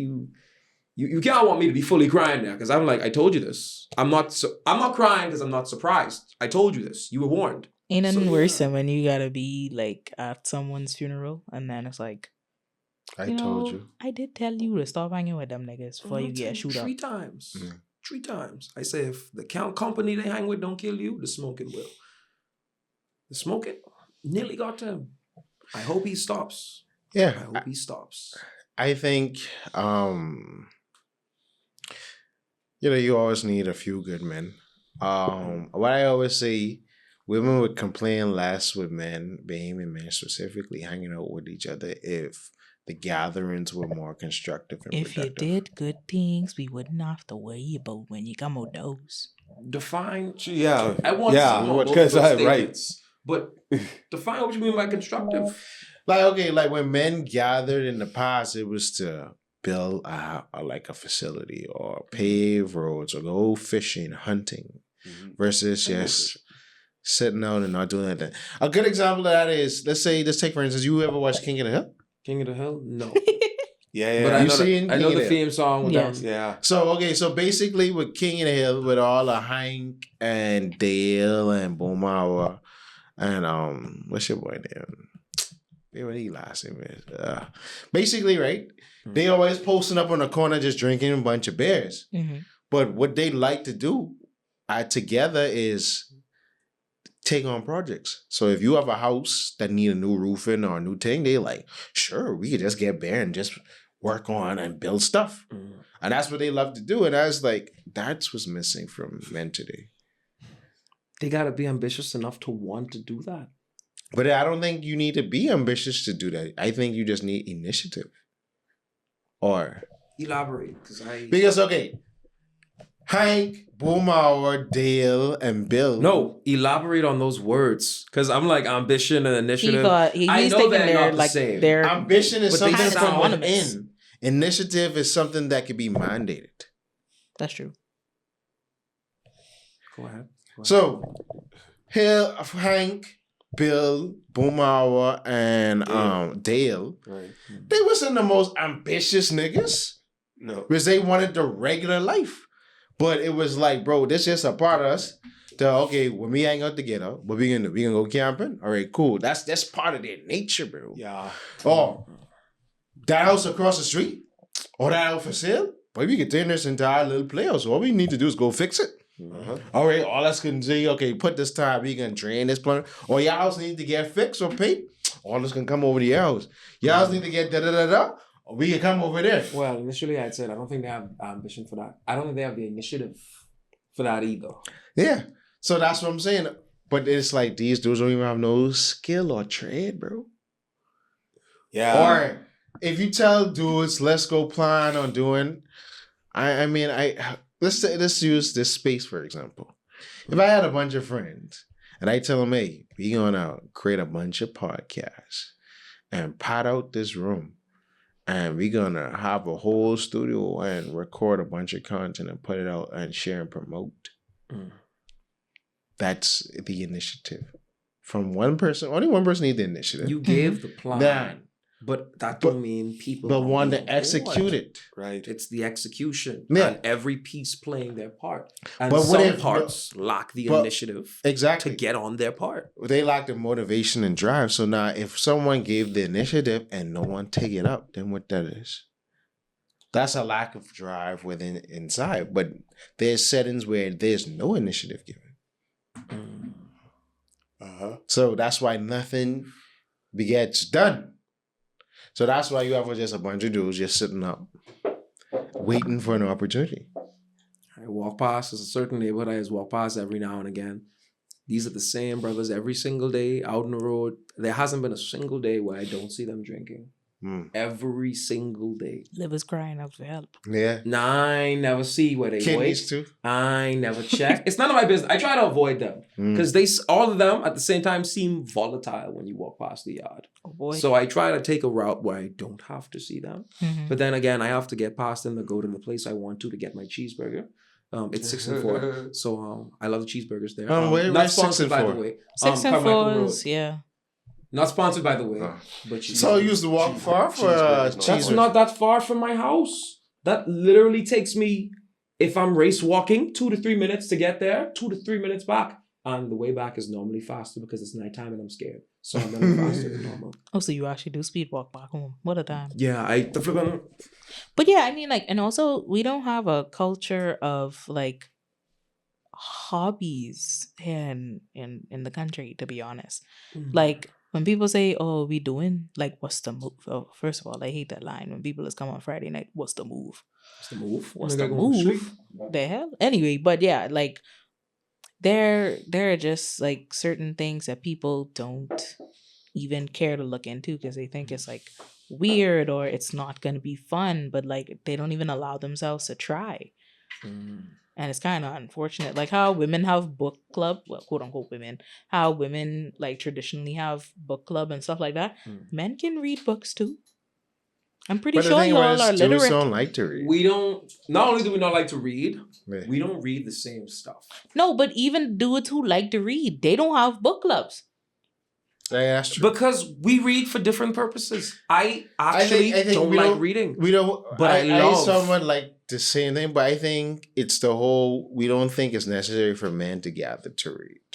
you can't want me to be fully crying now, because I'm like, I told you this. I'm not crying because I'm not surprised. I told you this. You were warned. Ain't nothing So, worse yeah. than when you gotta be like at someone's funeral and then it's like, I told you. I did tell you to stop hanging with them niggas before you I'll get tell shoot up. 3 times. Mm. 3 times. I say if the company they hang with don't kill you, the smoking will. The smoking nearly got him. I hope he stops. I Yeah. hope he stops. I think, you always need a few good men. What I always say, women would complain less with men, Bahamian men specifically, hanging out with each other if the gatherings were more constructive and If you productive. did good things, we wouldn't have to worry about when you come out those. Define. Yeah. I want some on both of Because those right. statements. But define what you mean by constructive. Like when men gathered in the past, it was to build like a facility or pave roads or go fishing, hunting, versus just sitting out and not doing anything. A good example of that is, let's take for instance, you ever watched King of the Hill? King of the Hill? No. Yeah. But I You know, seen I know King of the the theme song with Yes. them. Yeah. So basically with King of the Hill, with all of Hank and Dale and Boomhauer and what's your boy name? What he last name is? Basically, right? They always posting up on the corner just drinking a bunch of beers. Mm-hmm. But what they like to do together is take on projects. So if you have a house that need a new roofing or a new thing, they like, sure, we could just get bare and just work on and build stuff. And that's what they love to do. And I was like, that's what's missing from men today. They gotta be ambitious enough to want to do that. But I don't think you need to be ambitious to do that. I think you just need initiative. Or Elaborate, because okay, Hank, Boomhauer, Dale, and Bill. No, elaborate on those words. Because I'm like ambition and initiative. He's I know thinking they're they're not the like same. they're Ambition is But they something sound from autonomous. within. Initiative is something that can be mandated. That's true. Go ahead. So, Hank, Bill, Boomhauer, and Dale, Right. they wasn't the most ambitious niggas. No. Because they wanted the regular life. But it was like, bro, this is a part of us. Okay, when we hang out together, what we gonna do? We gonna go camping? All right, cool. That's part of their nature, bro. Yeah. Oh, that house across the street? Or that house for sale? But we could turn this into our little playhouse. All we need to do is go fix it. All right, all us can say, okay, put this time, we can drain this plumbing. Or your house needs to get fixed or paid. All us can come over to your house. Your house need to get da-da-da-da. Or we can come over there. Well, initially I'd said I don't think they have ambition for that. I don't think they have the initiative for that either. Yeah. So that's what I'm saying. But it's like these dudes don't even have no skill or trade, bro. Yeah. Or if you tell dudes, let's go plan on doing, let's use this space for example. If I had a bunch of friends and I tell them, hey, we gonna create a bunch of podcasts and pot out this room and we gonna have a whole studio and record a bunch of content and put it out and share and promote. That's the initiative. From one person, only one person needs the initiative. You gave the plan, Nah. but that don't mean people. But don't one be to on board. execute it. Right. It's the execution, Yeah. and every piece playing their part. And But what some if- parts lack the but- initiative Exactly. to get on their part. They lack the motivation and drive. So now if someone gave the initiative and no one take it up, then what that is? That's a lack of drive within inside. But there's settings where there's no initiative given. So that's why nothing gets done. So that's why you have just a bunch of dudes just sitting up, waiting for an opportunity. I walk past, there's a certain neighborhood I just walk past every now and again. These are the same brothers every single day out on the road. There hasn't been a single day where I don't see them drinking. Every single day. Livers crying out for help. Yeah. Nah, I never see where they Kidneys wait. too. I never check. It's none of my business. I try to avoid them because all of them at the same time seem volatile when you walk past the yard. Oh boy. So I try to take a route where I don't have to see them. Mhm. But then again, I have to get past them to go to the place I want to get my cheeseburger. It's 6 and 4. So I love the cheeseburgers there. Where's Not 6 sponsored, and by 4? the way. 6 and Carmichael 4 Road. is, yeah. Not sponsored, by the way. Oh. But So you used to walk far for cheeseburgers. that's cheeseburgers. not that far from my house. That literally takes me, if I'm race walking, 2 to 3 minutes to get there, 2 to 3 minutes back. And the way back is normally faster because it's nighttime and I'm scared. So I'm running faster than normal. Oh, so you actually do speed walk back home. What a time. Yeah, But yeah, I mean, like, and also we don't have a culture of like hobbies in the country, to be honest. Like when people say, "Oh, we doing like what's the move?" Oh, first of all, I hate that line when people is come on Friday night. What's the move? What's the move? What's the move? The hell? Anyway, but yeah, like there are just like certain things that people don't even care to look into because they think it's like weird or it's not going to be fun, but like they don't even allow themselves to try. And it's kind of unfortunate, like how women have book club, well, quote unquote women, how women like traditionally have book club and stuff like that. Men can read books too. I'm pretty But the sure thing y'all was, are dudes literate. don't like to read. We don't, not only do we not like to read, Yeah. we don't read the same stuff. No, but even dudes who like to read, they don't have book clubs. Yeah, that's true. Because we read for different purposes. I actually I think don't we like don't- reading. We don't. But I love- somewhat like the same thing, but I think it's the whole. We don't think it's necessary for men to gather to read.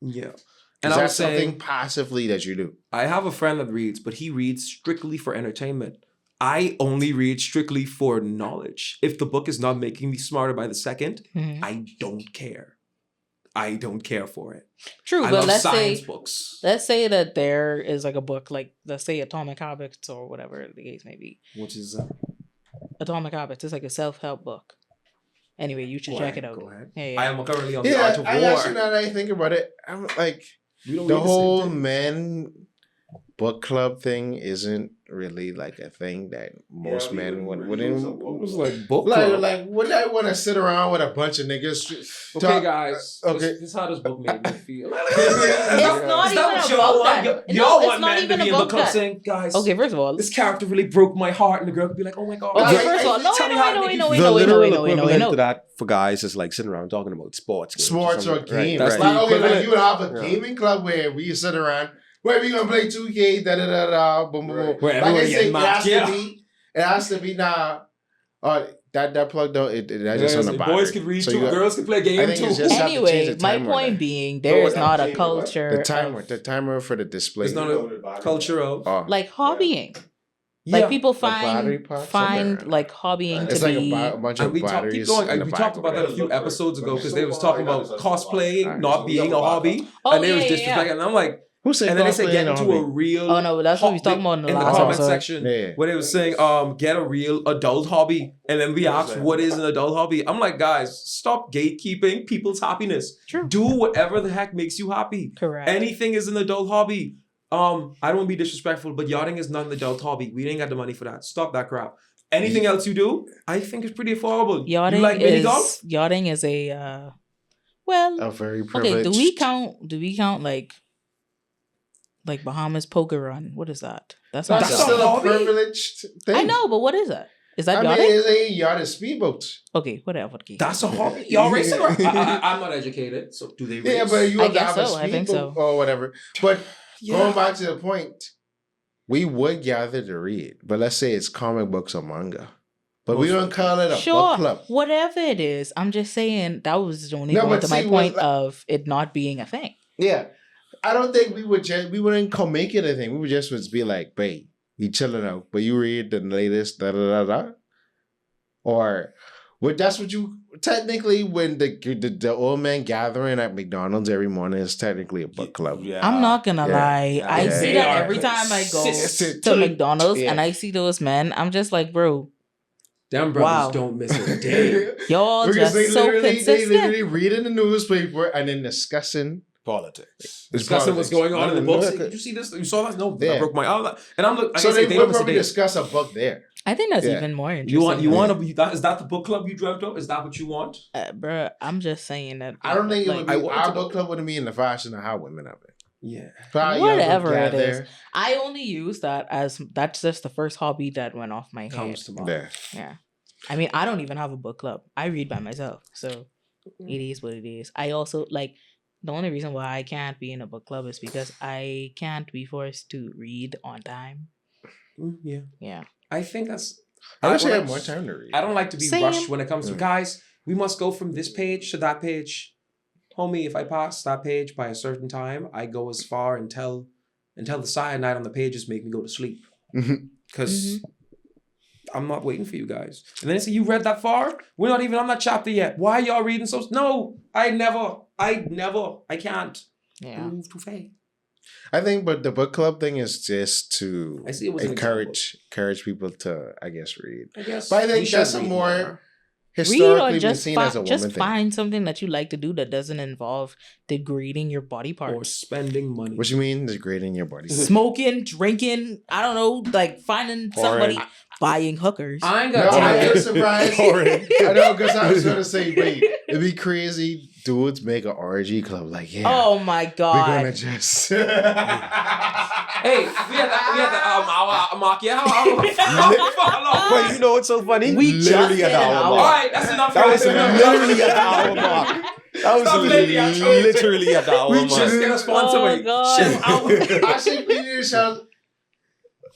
Yeah. And And I that's was saying, something passively that you do. I have a friend that reads, but he reads strictly for entertainment. I only read strictly for knowledge. If the book is not making me smarter by the second, Mhm. I don't care. I don't care for it. True, I but love let's science say books. let's say that there is like a book, like let's say Atomic Habits or whatever the case may be. Which is Atomic Habits is like a self-help book. Anyway, you should check it out. Go ahead. Yeah, I yeah. am currently on the Yeah, Art of I War. actually now that I think about it, I'm like We don't the read the same whole thing. men book club thing isn't really like a thing that most men wouldn't. It was like book Like, club. like, would I want to sit around with a bunch of niggas? Okay, talk- guys. okay. This is how this book made me feel. It's not Is that even what about y'all that. want? No, Y'all it's want not men to even be in the about club that. saying, guys, Okay, first of all, this character really broke my heart, and the girl could be like, oh my god. okay, Okay, first of all, no, tell me how to make you wait, The no, literal wait, equivalent to that for guys is like sitting around talking about sports. Games Sports or something. Right, games. that's Like, the okay, like equivalent. you would have a Yeah. gaming club where we sit around, where we gonna play 2K, da da da da, boom boom boom. Where Like I everybody say, get matched, it has to be now. That plug though, that's just on the battery. boys can read So too, you got- girls can play I game think too. it's just- have to change anyway, the my timer point then. being, there is what? not a Change the what? culture. The timer for the display. It's not a culture of. Oh. Like hobbying. Yeah. Like people battery pack find somewhere. like hobbying It's to like be. a bunch And of we talked, batteries. keep going. in And the we back talked of about it. that a few episodes ago because they was talking about cosplaying Alright. not being a hobby, Oh, and they was yeah, yeah, disrespecting. yeah. And I'm like, Who said and then they say cosplaying get a into hobby? a real. Oh, no, but that's what we was talking about in the last comment episode. section Yeah. where they was saying, get a real adult hobby, and then we asked, what is an adult hobby? I'm like, guys, stop gatekeeping people's happiness. True. Do whatever the heck makes you happy. Correct. Anything is an adult hobby. I don't want to be disrespectful, but yachting is not an adult hobby. We ain't got the money for that. Stop that crap. Anything else you do, I think is pretty affordable. Yachting you like mini golf? Yachting is a well. A very Okay, privileged. do we count like Bahamas poker run? What is that? That's not That's That's yachting. still a hobby? privileged thing. I know, but what is that? Is that I mean, yachting? it's a yacht is speedboats. Okay, whatever. Okay. That's a hobby. Y'all racing? I'm not educated, so do they race? Yeah, but you I have to guess have a so, I think speedboat so. or whatever. But Yeah. going back to the point, we would gather to read, but let's say it's comic books or manga. But we don't call it a Sure, book club. whatever it is. I'm just saying that was only No, going but to my see, point what- of it not being a thing. Yeah. I don't think we wouldn't come make it a thing. We would just be like, babe, we chilling out, but you read the latest da da da da. Or that's what you technically when the old man gathering at McDonald's every morning is technically a book club. Yeah. I'm not gonna Yeah. lie. I Yeah. see They that are every time I go consistent. to McDonald's Yeah. and I see those men. I'm just like, bro, Them brothers Wow. don't miss a day. y'all Because just so they consistent. literally read in the newspaper and then discussing Politics. Discussing what's going on in the books. No, Did you see this? You saw that? No, Yeah. I broke my arm. And I'm looking. So they they would don't miss a probably day. discuss a book there. I think that's Yeah. even more interesting. You want to? Is that the book club you dreamt of? Is that what you want? Bruh, I'm just saying that. I don't think it would be, I want our to book club wouldn't be in the fashion of how women have it. Yeah. Probably y'all would Whatever it gather. is. I only use that as that's just the first hobby that went off my head. Comes to mind. Yeah. Yeah. I mean, I don't even have a book club. I read by myself, so it is what it is. I also like the only reason why I can't be in a book club is because I can't be forced to read on time. Yeah. Yeah. I think that's. I wish I when had more time to read. I don't like to be Same. rushed when it comes to guys. We must go from this page to that page. Homie, if I pass that page by a certain time, I go as far until the cyanide on the pages make me go to sleep. Because I'm not waiting for you guys. And then they say, you read that far? We're not even on that chapter yet. Why are y'all reading so... No, I can't. Yeah. Move too fast. I think, but the book club thing is just to I see it was an encourage people to, I guess, read. I guess. But I we think should that's a read more Read historically or been just seen as a woman just thing. find something that you like to do that doesn't involve degrading your body Or parts. spending money. What you mean degrading your body? Smoking, drinking, I don't know, like finding somebody buying hookers. I ain't No, got I time. am surprised. I know, because I was gonna say, wait, it'd be crazy. Dudes make an orgy club, like, yeah. Oh my we're god. gonna just. Hey, we had the mark. Yeah, how long? Wait, you know what's so funny? We just literally hit at the an hour hour. All mark. right, that's enough. That was That's literally at the hour mark. That was Stop blaming me, I'm trying to- literally at the hour We mark. just get a sponsor. Oh, Wait, God. shit, I think we need to shout.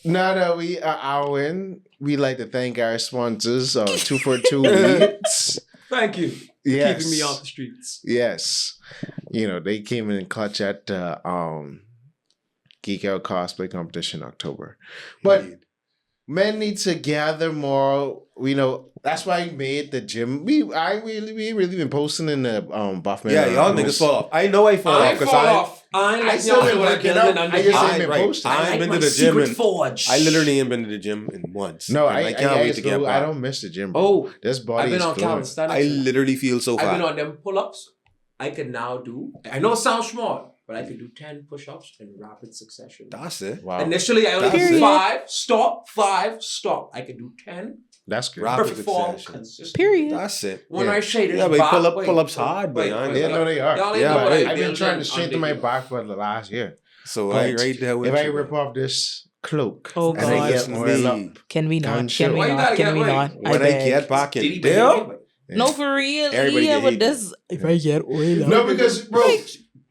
Now that we are our in, we like to thank our sponsors, 242 Weeds. Thank you. Yes. Keeping me off the streets. Yes. You know, they came in clutch at the Geek Out Cosplay Competition in October. But men need to gather more. You know, that's why I made the gym. We really been posting in the Buffman. Yeah, y'all niggas fall off. I know I fall I off because fall I off. I ain't I like still y'all been what I'm working building out. under I just here. ain't been posting. I I ain't like been my to the gym secret in- forge. I literally ain't been to the gym in months. No, and I can't wait guys to get go, back. I don't miss the gym. Bro. Oh, This body I've been is on glowing. calisthenics. I literally feel so I've been fat. on them pull-ups. I can now do. I know it sounds small, but I can do 10 push-ups in rapid succession. That's it. Wow, Initially, I only That's did it. 5. Stop. 5. Stop. I can do 10. that's good. Rapid Perfect form. succession. Consistent. Period. That's it. When Yeah. I shaded Yeah, but back, pull-ups hard, but I ain't- Yeah, no, they are. Y'all ain't Yeah, know what right. I I've been built trying to on strengthen my video. back for the last year. So But I right there with if I you, rip bro. off this cloak Oh, and I God. get more up, Can we not? Gunshot. Can we Why you not? gotta Can get we away? not? When I beg. get back Did he in behave? there, No, for real. Everybody Yeah, get but hated. this if I get oil. no, because bro,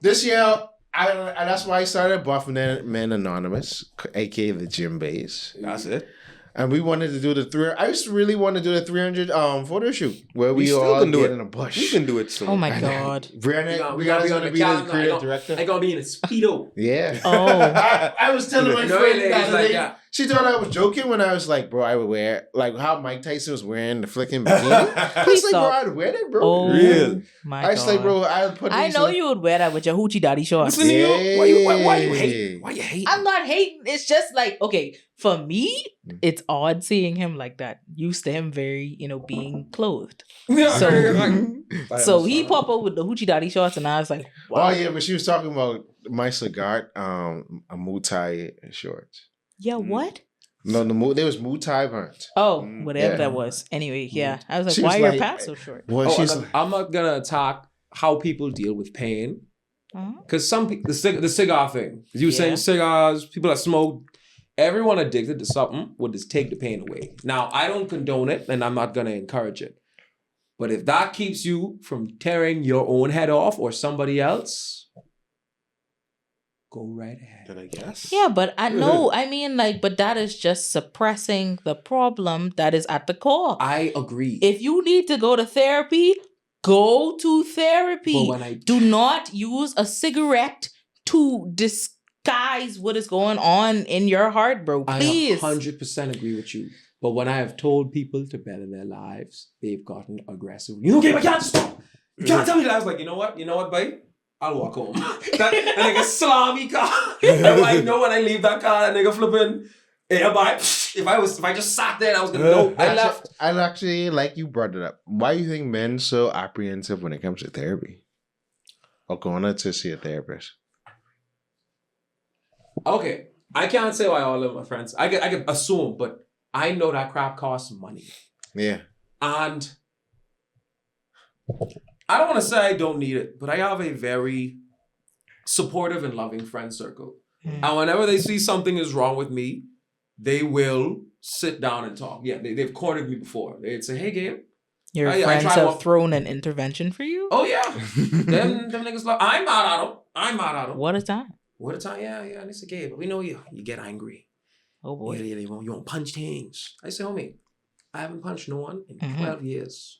this year that's why I started Buffing Men Anonymous, aka the Gym Base, that's it. and we wanted to do the 300. I used to really want to do the 300 photo shoot where we still all can do get it. in a bush. We can do it soon. Oh my god. Brianna, We we guys gotta gonna be be on the the creative calendar. director. I gonna be in a Speedo. Yeah. Oh. I was telling my No, friend it the is other like day, that. she thought I was joking when I was like, bro, I would wear, like how Mike Tyson was wearing the flicking bikini. I was like, bro, stop. I'd wear it, bro. Oh Real. my I was god. like, bro, I would put I these know in- you would wear that with your hoochie daddy shorts. Listen to you. Why you hate? Why you hate? I'm not hating. It's just like, okay, for me, it's odd seeing him like that. Used to him very, being clothed. So he pop up with the hoochie daddy shorts, and I was like, wow. Oh yeah, but she was talking about my cigar, a Muay shorts. Yeah, what? No, there was Muay Thai pants. Oh, Mm, whatever yeah. that was. Anyway, yeah. I was like, She why was are your like- pants so short? Well, she's I'm not gonna attack how people deal with pain. Uh-huh. Because some people, the cigar thing, you were Yeah. saying cigars, people that smoke, everyone addicted to something would just take the pain away. Now, I don't condone it, and I'm not going to encourage it. But if that keeps you from tearing your own head off or somebody else, go right ahead. Then I guess. Yeah, but I know, I mean, like, but that is just suppressing the problem that is at the core. I agree. If you need to go to therapy, go to therapy. But when I Do not use a cigarette to disguise what is going on in your heart, bro. Please. I 100% agree with you. But when I have told people to better their lives, they've gotten aggressive. You okay, I can't stop. You can't tell me that. I was like, you know what, babe? I'll walk home. that nigga slammy car. I'm like, no, when I leave that car, that nigga flipping. If I just sat there and I was gonna go, I left. I actually like you brought it up. Why do you think men so apprehensive when it comes to therapy? Or going out to see a therapist? Okay, I can't say why all of my friends. I can assume, but I know that crap costs money. Yeah. And I don't want to say I don't need it, but I have a very supportive and loving friend circle. And whenever they see something is wrong with me, they will sit down and talk. Yeah, they've cornered me before. They'd say, "Hey, Gabe." Your I friends try have one- thrown an intervention for you? Oh yeah, them niggas love. I'm mad at them. What is that? What a time, yeah. And they say, Gabe, we know you get angry. Oh boy. Yeah, you want punch things. I say, homie, I haven't punched no one in Mhm. 12 years.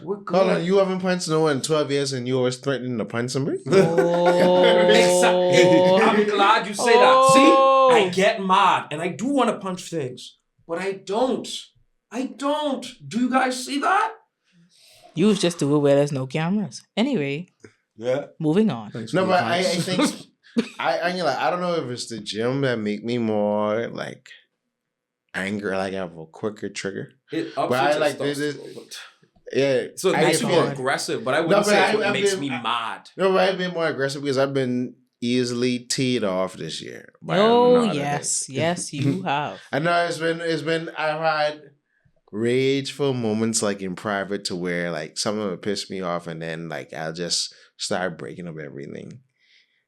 We're good. Hold on, you haven't punched no one in 12 years and you always threatening to punch somebody? Oh. I'm glad you say that. See, I get mad and I do want to punch things, but I don't. Do you guys see that? You was just do it where there's no cameras. Anyway, Yeah. moving on. No, but I think I don't know if it's the gym that make me more like angry, like I have a quicker trigger. It ups But I your like testosterone, this. Yeah, so it I makes feel- me more aggressive, but I wouldn't but say I- it's what I've makes been- me mad. No, but I've been more aggressive because I've been easily teed off this year. by a Oh lot of yes, things. yes, you have. I know it's been I've had rageful moments like in private to where like someone would piss me off and then like I'll just start breaking up everything.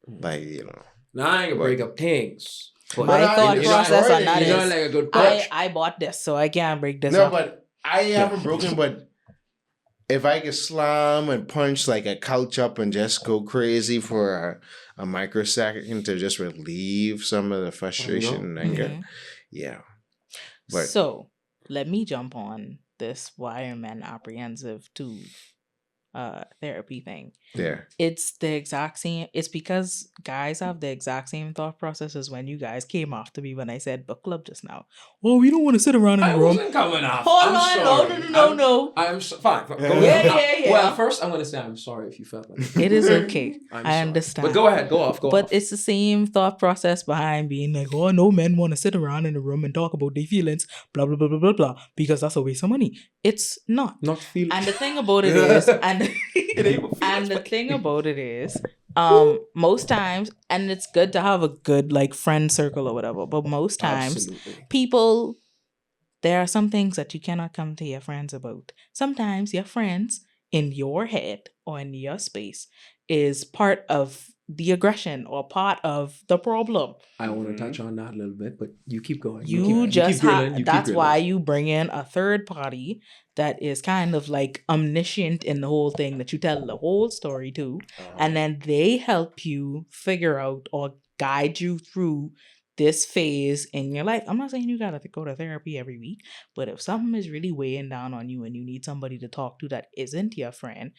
Like, you know. Now I ain't gonna break up things. My I- thought it's process not- on that You know, is, like a good punch. I bought this, so I can't break this No, up. but I haven't broken, but if I could slam and punch like a couch up and just go crazy for a microsecond to just relieve some of the frustration and anger, Mhm. yeah. But So let me jump on this why are men apprehensive to therapy thing. there. It's the exact same. It's because guys have the exact same thought process as when you guys came after me when I said book club just now. Oh, we don't want to sit around in I the room. wasn't coming off. Hold I'm on, sorry. no. Fine. Go Yeah, ahead. yeah. Well, first I'm gonna say I'm sorry if you felt like that. It is okay. I'm I sorry. understand. But go ahead, go off. But it's the same thought process behind being like, oh, no men want to sit around in the room and talk about their feelings, blah, blah, blah, blah, blah, blah, because that's a waste of money. It's not. not feeling. And the thing about it is, most times, and it's good to have a good like friend circle or whatever, but most times Absolutely. people, there are some things that you cannot come to your friends about. Sometimes your friends in your head or in your space is part of the aggression or part of the problem. I want to touch on that a little bit, but you keep going. You keep just grilling, have, that's why you bring in a third party that is kind of like omniscient in the whole thing that you tell the whole story to. And then they help you figure out or guide you through this phase in your life. I'm not saying you gotta go to therapy every week, but if something is really weighing down on you and you need somebody to talk to that isn't your friend,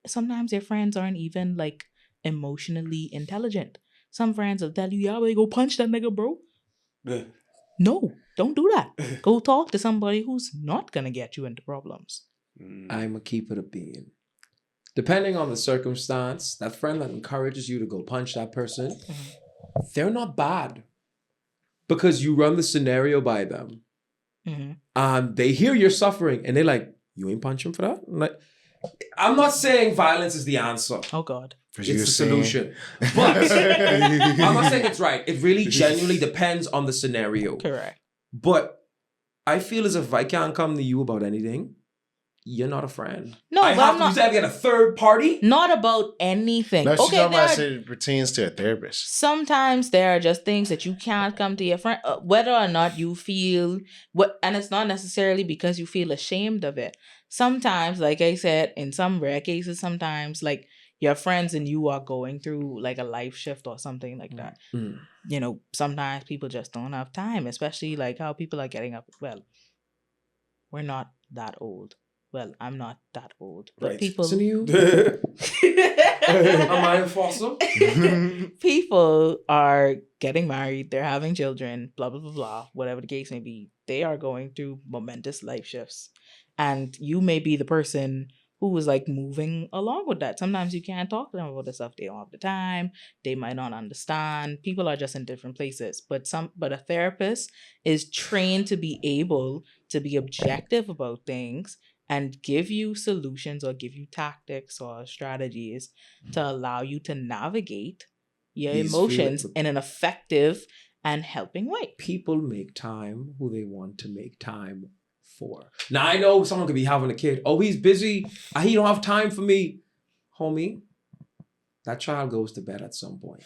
sometimes your friends aren't even like emotionally intelligent. Some friends will tell you, yeah, but go punch that nigga, bro. No, don't do that. Go talk to somebody who's not gonna get you into problems. I'm a keep it a being. Depending on the circumstance, that friend that encourages you to go punch that person, they're not bad. Because you run the scenario by them. Mm-hmm. And they hear you're suffering and they're like, you ain't punching for that? I'm not saying violence is the answer. Oh God. It's the solution. But I'm not saying it's right. It really genuinely depends on the scenario. Correct. But I feel as if I can't come to you about anything, you're not a friend. No, I but have I'm to not. you have to get a third party. Not about anything. No, she's Okay, talking there about are, it pertains to a therapist. sometimes there are just things that you can't come to your friend, whether or not you feel what, and it's not necessarily because you feel ashamed of it. Sometimes, like I said, in some rare cases, sometimes like your friends and you are going through like a life shift or something like that. Mm. You know, sometimes people just don't have time, especially like how people are getting up. Well, we're not that old. Well, I'm not that old, but Right. people. Listen to you. Am I a fossil? People are getting married, they're having children, blah, blah, blah, blah, whatever the case may be. They are going through momentous life shifts. And you may be the person who is like moving along with that. Sometimes you can't talk to them about the stuff. They don't have the time. They might not understand. People are just in different places. But a therapist is trained to be able to be objective about things and give you solutions or give you tactics or strategies to allow you to navigate your These emotions feelings- in an effective and helping way. People make time who they want to make time for. Now, I know someone could be having a kid. Oh, he's busy. He don't have time for me. Homie, that child goes to bed at some point.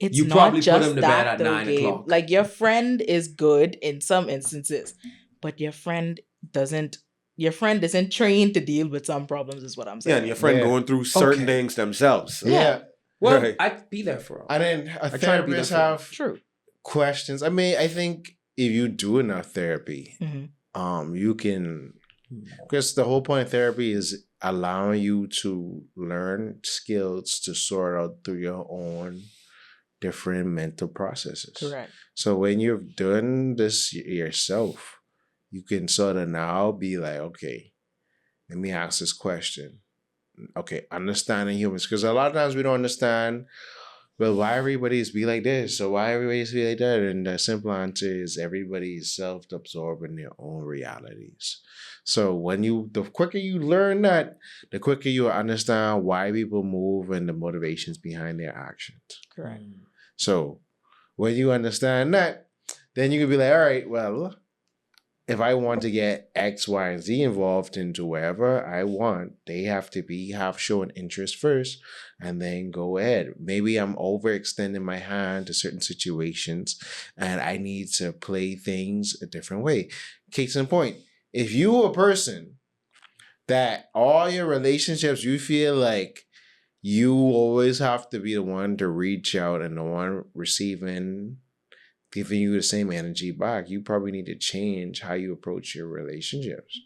It's You not probably put just him to bed that at though, 9 Gabe. o'clock. Like your friend is good in some instances, but your friend isn't trained to deal with some problems, is what I'm Yeah, saying. and your friend Yeah. going through certain Okay. things themselves. So. Yeah. Well, Right. I'd be there for him. And then a I try to be there therapist for 'em. have True. questions. I mean, I think if you do enough therapy, Mhm. you can, because the whole point of therapy is allowing you to learn skills to sort out through your own different mental processes. Correct. So when you've done this yourself, you can sort of now be like, okay, let me ask this question. Okay, understanding humans, because a lot of times we don't understand, well, why everybody's be like this, or why everybody's be like that, and the simple answer is everybody is self-absorbed in their own realities. So the quicker you learn that, the quicker you understand why people move and the motivations behind their actions. Correct. So when you understand that, then you can be like, all right, well, if I want to get X, Y, and Z involved into wherever I want, they have to have shown interest first and then go ahead. Maybe I'm overextending my hand to certain situations and I need to play things a different way. Case in point, if you a person that all your relationships, you feel like you always have to be the one to reach out and the one receiving, giving you the same energy back, you probably need to change how you approach your relationships.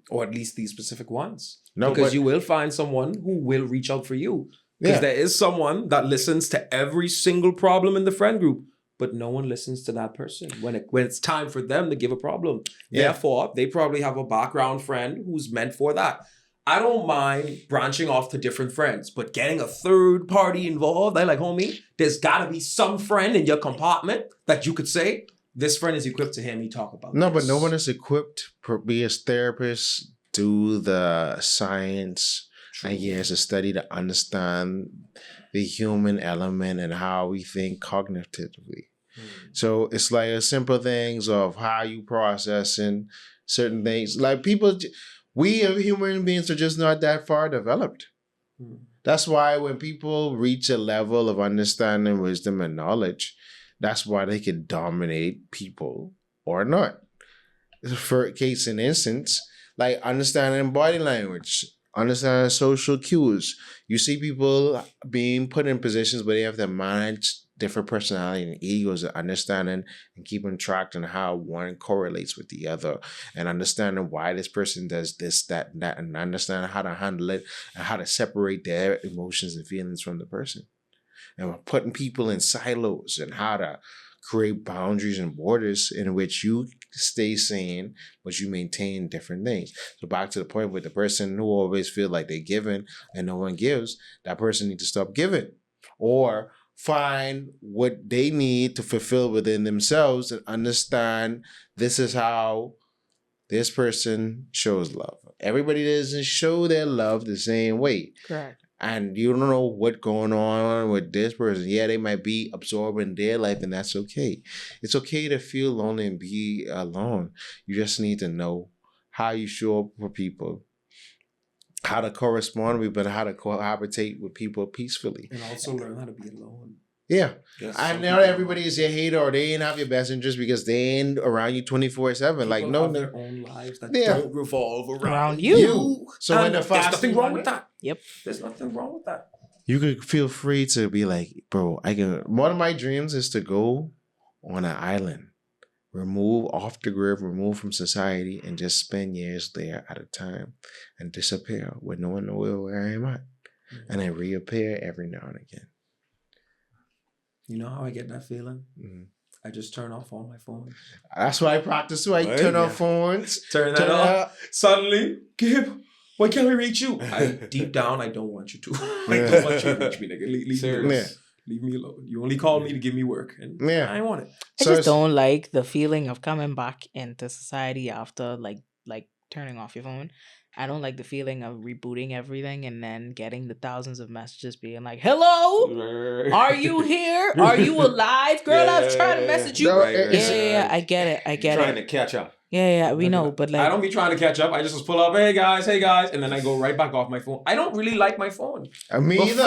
Or at least these specific ones. No, because but- you will find someone who will reach out for you. Because there is someone that listens to every single problem in the friend group, but no one listens to that person when it's time for them to give a problem. Yeah. Therefore, they probably have a background friend who's meant for that. I don't mind branching off to different friends, but getting a third party involved, I like, homie, there's got to be some friend in your compartment that you could say, this friend is equipped to hear me talk about No, this. but no one is equipped to be a therapist, do the science, and yes, a study to understand the human element and how we think cognitively. So it's like a simple things of how you processing certain things. Like people, we as human beings are just not that far developed. That's why when people reach a level of understanding, wisdom, and knowledge, that's why they can dominate people or not. For case in instance, like understanding body language, understanding social cues. You see people being put in positions where they have to manage different personality and egos and understanding and keeping track on how one correlates with the other and understanding why this person does this, that, and that, and understanding how to handle it and how to separate their emotions and feelings from the person. And we're putting people in silos and how to create boundaries and borders in which you stay sane, but you maintain different things. So back to the point with the person who always feel like they're giving and no one gives, that person needs to stop giving or find what they need to fulfill within themselves and understand this is how this person shows love. Everybody doesn't show their love the same way. Correct. And you don't know what's going on with this person. Yeah, they might be absorbing their life, and that's okay. It's okay to feel lonely and be alone. You just need to know how you show up for people, how to correspond with people, how to cohabitate with people peacefully. And also learn how to be alone. Yeah. Yes, And some not people- everybody is your hater or they ain't have your best interest because they ain't around you 24/7. Like, People no, have no. their own lives that Yeah. don't revolve around Around you. you. So And when the there's fast nothing food wrong money- with that. Yep. There's nothing wrong with that. You could feel free to be like, bro, one of my dreams is to go on an island, remove off the grid, remove from society, and just spend years there at a time and disappear with no one knows where I am at. And then reappear every now and again. You know how I get that feeling? Mhm. I just turn off all my phones. That's what I practice too. I Right, turn yeah. off phones. Turn that Turn it off. up. Suddenly, Gabe, why can't we reach you? Deep down, I don't want you to. I don't want you to reach me, nigga. Leave me alone. Yeah. Leave me alone. You only called me to give me work. And Yeah. I ain't want it. I So just it's- don't like the feeling of coming back into society after like turning off your phone. I don't like the feeling of rebooting everything and then getting the thousands of messages being like, "Hello, are you here? Are you alive, girl? I was trying to message you." No, Yeah, I get it. I get Trying it. to catch up. Yeah, we know, but I like, don't be trying to catch up. I just pull up, hey guys, and then I go right back off my phone. I don't really like my phone. Me either.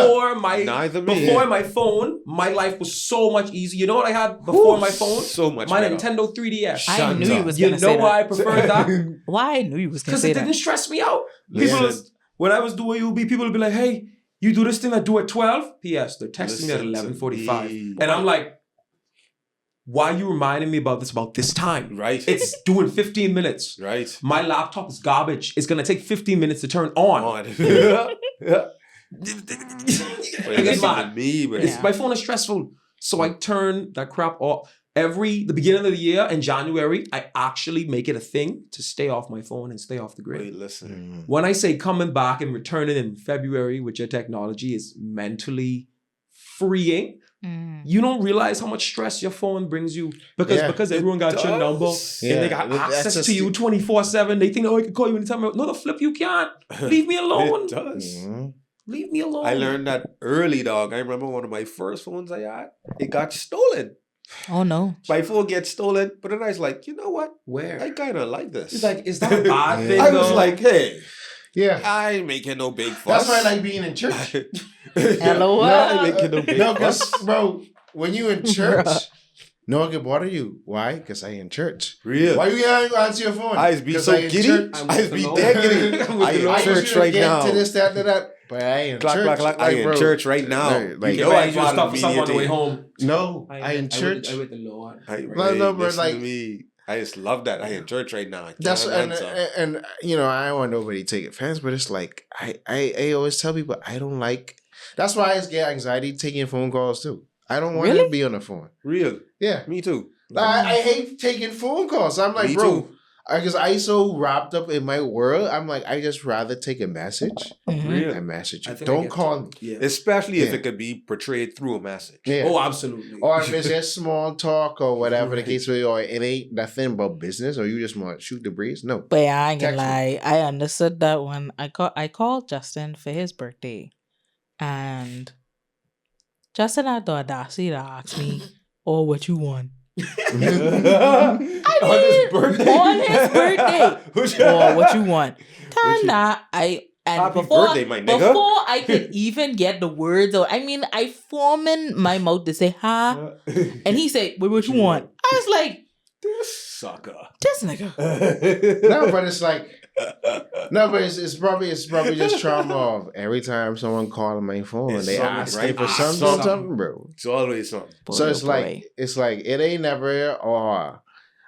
Before my phone, my life was so much easier. You know what I had before my phone? So much My better. Nintendo 3DS. I knew you was You gonna know say why I that. preferred that? Why I knew you was gonna Because say it didn't that. stress me out. Listen. When I was doing UB, people would be like, hey, you do this thing I do at 12? P.S. They're texting me at Listen to 11:45. me. And I'm like, why are you reminding me about this time? Right. It's due in 15 minutes. Right. My laptop is garbage. It's going to take 15 minutes to turn on. Yeah. I get mad. Yeah. My phone is stressful. So I turn that crap off. The beginning of the year in January, I actually make it a thing to stay off my phone and stay off the grid. Wait, listen. When I say coming back and returning in February with your technology is mentally freeing, you don't realize how much stress your phone brings you because everyone got your number and they got access to you 24/7. They think, I can call you anytime. No, the flip, you can't. Leave me alone. It does. Leave me alone. I learned that early, dog. I remember one of my first phones I had, it got stolen. Oh no. My phone gets stolen, but then I was like, you know what? Where? I kind of like this. It's like, is that a bad thing? I was though? like, hey, Yeah. I ain't making no big fuss. That's why I like being in church. LOL. I ain't making no big No, fuss. because, bro, when you in church, no one can bother you. Why? Because I in church. Real. Why you gotta answer your phone? I be 'Cause so in giddy. church. I be dead giddy. I in I church right now. To this, that, to that. But I ain't in Clack, church. clack, clack. I in bro, church right now. Like, You know, know I I just follow stop for the someone on the way media home. no, I in church. I with the Lord. No, but listen like- to me. I just love that. I in church right now. I That's can't and, answer. and you know, I don't want nobody to take offense, but it's like I always tell people I don't like. That's why I just get anxiety taking phone calls too. I don't want Really? to be on the phone. Real. Yeah, Me too. like, I hate taking phone calls. I'm like, Me bro, too. because I so wrapped up in my world. I'm like, I just rather take a message Real. and message you. I think I Don't get call me. Yeah. Especially if Yeah. it could be portrayed through a message. Yeah. Oh, absolutely. Or if it's just small talk or whatever the Right. case may be, or it ain't nothing but business, or you just want to shoot the breeze. No. But yeah, I ain't gonna Text me. lie. I understood that when I called Justin for his birthday, and Justin had the audacity to ask me, "Oh, what you want?" On his birthday. On his birthday. Oh, what you want? Time that Happy before birthday, my nigga. before I could even get the words out, I mean, I form in my mouth to say "ha," and he said, "Wait, what you want?" I was like, This sucker. "This nigga." No, but it's like it's probably just trauma of every time someone calls my phone It's they something, ask right? for Ask something, bro. It's always something. So Boy, it's oh like boy. it ain't never or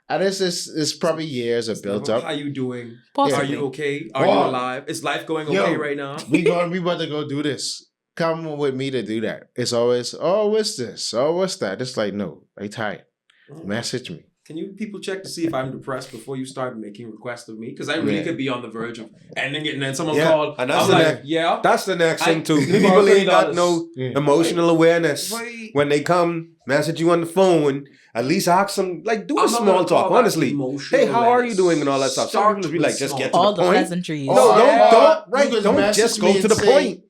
and it's probably years of built How up. you doing? Possibly. Are you okay? Are Oh. you alive? Is life going okay right now? We about to go do this. Come with me to do that. It's always, oh, what's this? Oh, what's that? It's like, no, I tired. Message me. Can you people check to see if I'm depressed before you start making requests of me? Because I really Yeah. could be on the verge of ending it, and then someone Yeah, called. and that's I'm the like, next- yeah. That's the next thing too. Give me People $30. ain't got no Yeah. emotional awareness. Wait. When they come message you on the phone, at least ask them, like, do a I'm not small gonna talk, call that honestly. emotional Hey, how are you awareness. doing and all that stuff. Some Start people just be with like, just small. get to All the the point. pleasantries. No, Oh, don't you just message go me to and the say, point.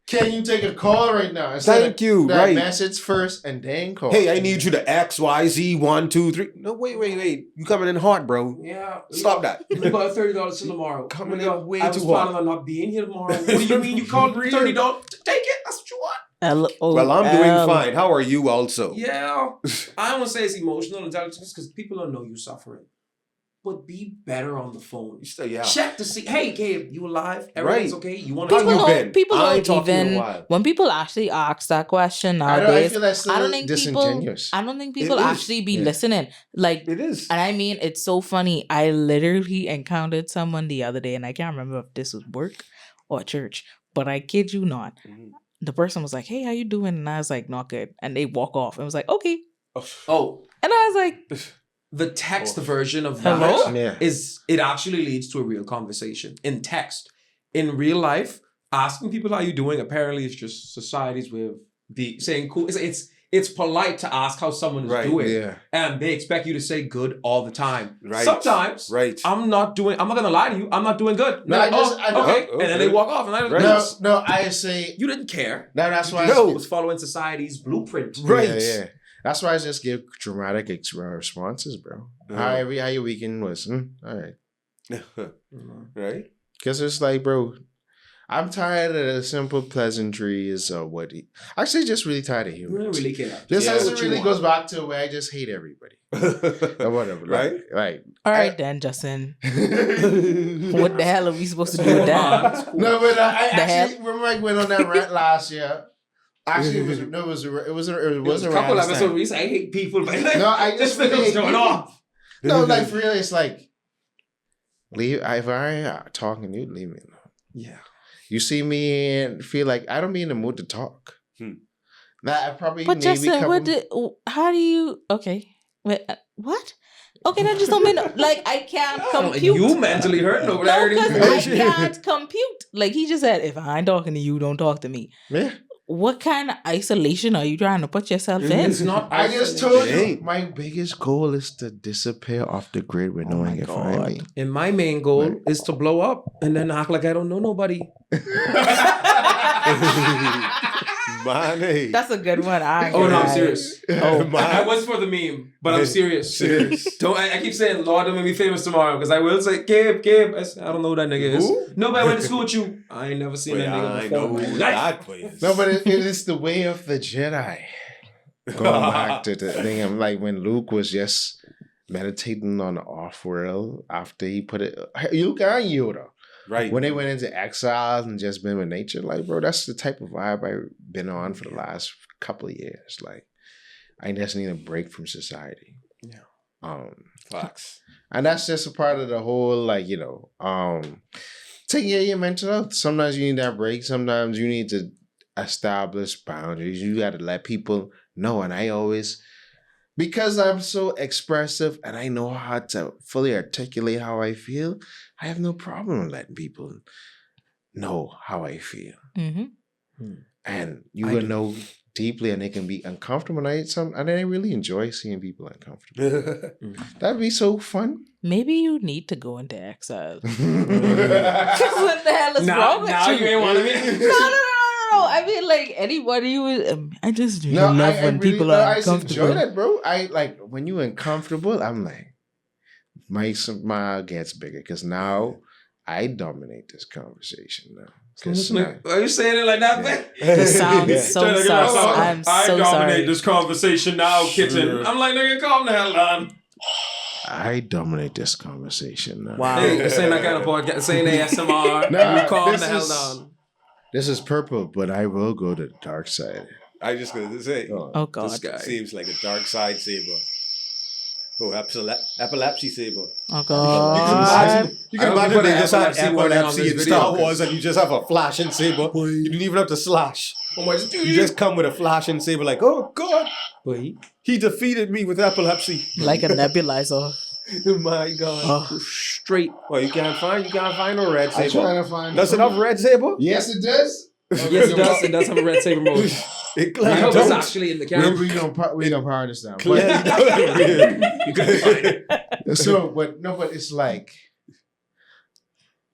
Can you take a call right now? Instead Thank of you, that right. message first and then call. Hey, I need you to X, Y, Z, 1, 2, 3. No, wait. You coming in hot, bro. Yeah. Stop that. We got $30 till tomorrow. Coming We got- in way I was too planning hot. on not being here tomorrow. What do you mean you called Real. $30? Take it. That's what you want. LOL. Well, I'm doing fine. How are you also? Yeah. I don't want to say it's emotional intelligence because people don't know you suffering. But be better on the phone. Yeah. Check to see, hey, Gabe, you alive? Everything's Right. okay? You want How to you People been? don't, people I ain't don't talked to you in a even while. when people actually ask that question I nowadays. feel that's I don't think disingenuous. I don't think people is. actually be Yeah. listening. Like, It is. and I mean, it's so funny. I literally encountered someone the other day, and I can't remember if this was work or church, but I kid you not. Mhm. The person was like, "Hey, how you doing?" And I was like, "Not good." And they walk off. And was like, "Okay." Oh, And I was like, the text version of Hello? that Yeah. is it actually leads to a real conversation in text. In real life, asking people how you doing apparently is just society's way of saying cool. It's polite to ask how someone is Right, doing, Yeah. and they expect you to say good all the time. Right. Sometimes, Right. I'm not gonna lie to you. I'm not doing good. No, They're like, I know. okay. Oh, And then they okay. walk off, and I Right. No, I say you didn't care. that's why. You just was following society's blueprint. Right. Yeah. That's why I just give dramatic responses, bro. How your weekend was? All right. Right? Because it's like, bro, I'm tired of the simple pleasantries or what. Actually, just really tired of You humor. don't really care. This Yeah. also What you really want. goes back to where I just hate everybody. Or whatever. Right? Like All right then, Justin. What the hell are we supposed to do with that? No, but I The hell? actually remember I went on that rant last year. Actually, it was a It was a rant couple this episodes time. where you say I hate people, but like, No, I this just really video's hate going people. off. No, like for real, it's like leave. If I talking, you leave me alone. Yeah. You see me and feel like I don't be in the mood to talk. That I probably But maybe Justin, how do you? Okay, wait, what? Okay, that just don't mean like I can't compute. You mentally hurting over No, there. because I can't compute. Like he just said, if I ain't talking to you, don't talk to me. Yeah. What kind of isolation are you trying to put yourself in? It's not. I just told It you ain't. my biggest goal is to disappear off the grid with no one can find me. And my main goal is to blow up and then act like I don't know nobody. Money. That's a good one. I ain't Oh no, gonna I'm lie. serious. I was for the meme, but I'm serious. Don't I keep saying Lord don't make me famous tomorrow because I will say Gabe. I don't know who that nigga is. Who? No, but I went to school with you. I ain't never seen that nigga I before. know in my who life. that plays. No, but it is the way of the Jedi. Going back to the thing, I'm like when Luke was just meditating on the off-world after he put it. Luke and Yoda. Right. When they went into exile and just been with nature, like, bro, that's the type of vibe I've been on for the last couple of years. Like, I just need a break from society. Yeah. Facts. And that's just a part of the whole, like, taking care of your mental health. Sometimes you need that break. Sometimes you need to establish boundaries. You got to let people know. And I always, because I'm so expressive and I know how to fully articulate how I feel, I have no problem letting people know how I feel. Mm-hmm. And you will know deeply and they can be uncomfortable. And I really enjoy seeing people uncomfortable. That'd be so fun. Maybe you need to go into exile. What the hell is wrong with now you? you ain't want to be. No. I mean, like anybody would. I just love when really, people are I just uncomfortable. enjoy that, bro. I like when you're uncomfortable. I'm like, my smile gets bigger because now I dominate this conversation now. Are you saying it like that, man? This sounds so sus. I'm so sorry. this conversation now, kitten. I'm like, nigga, calm the hell down. I dominate this conversation now. Wow. Hey, this ain't that kind of podcast. This ain't ASMR. Nah, you calm this the hell is- down. This is purple, but I will go to the dark side. I just gonna say, Oh God. This guy. seems like a dark side saber. Oh, epilepsy saber. Oh God. You can I imagine put they an just had epilepsy warning on epilepsy this in video, Star 'cause- Wars and you just have a flashing saber. You didn't even have to slash. You just come with a flashing saber like, oh God, Wait. he defeated me with epilepsy. Like a nebulizer. Oh my God. Straight. Well, you can't find no red I'm saber. trying to find. Does it have red saber? Yes, it does. Yes, it does. It does have a red saber mode. It I clearly hope it's don't. actually in the We camera. gonna power this down. Clearly don't. You couldn't find it. But it's like,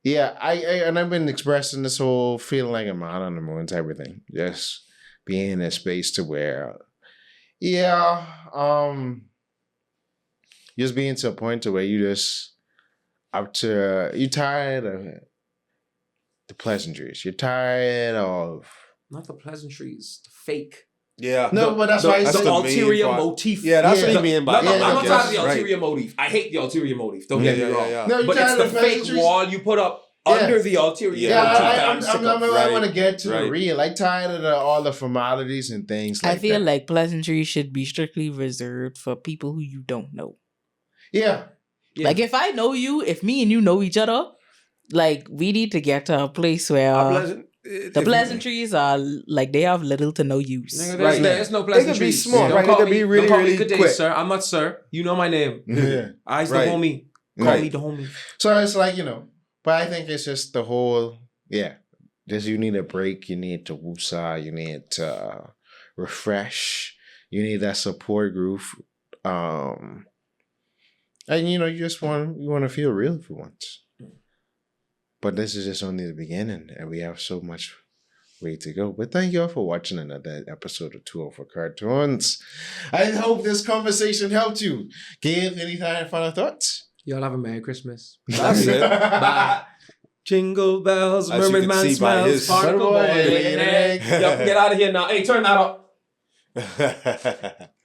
yeah, and I've been expressing this whole feeling like I'm out on the moon type of thing. Just being in a space to where, just being to a point to where you just you tired of the pleasantries. You're tired of Not the pleasantries. The fake. Yeah. no, but that's why I that's said the ulterior main part. motif. Yeah, that's Yeah. what he mean by I'm not yeah, tired of the right. ulterior motif. I hate the ulterior motif. Don't get me wrong. No, you're But it's tired the of fake pleasantries. wall you put up Yeah. under the ulterior Yeah, motif. Yeah, that I'm sick of. Right. I want to get to the Right. real. I tired of all the formalities and things like I feel that. like pleasantries should be strictly reserved for people who you don't know. Yeah. Yeah. Like if I know you, if me and you know each other, like we need to get to a place where the pleasantries are like they have little to no use. Nigga, Right. there's no They could be pleasantries. small, Don't right? call They could me- be really, don't call me really good day, quick. sir. I'm not sir. You know my name. Yeah. I's Right. the homie. Call Right. me the homie. So it's like, but I think it's just the whole, just you need a break, you need to woosah, you need to refresh, you need that support group. And you just want to feel real for once. But this is just only the beginning, and we have so much way to go. But thank you all for watching another episode of 204 Cartoons. I hope this conversation helped you. Give any final thoughts? Y'all have a Merry Christmas. That's it. Bye. Jingle bells, As you mermaid can man see by smells, his- particle boy, lay an egg. Y'all get out of here now. Hey, turn that off.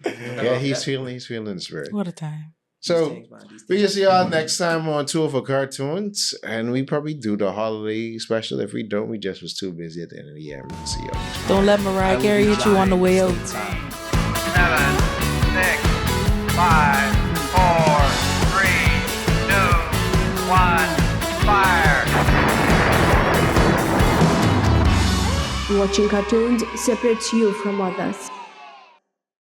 Yeah, he's feeling the spirit. What a time. So we can see y'all next time on 204 Cartoons, and we probably do the holiday special. If we don't, we just was too busy at the end of the year. We'll see y'all. Don't let Mariah Carey hit you on the way out. 7, 6, 5, 4, 3, 2, 1, fire. Watching cartoons separates you from others.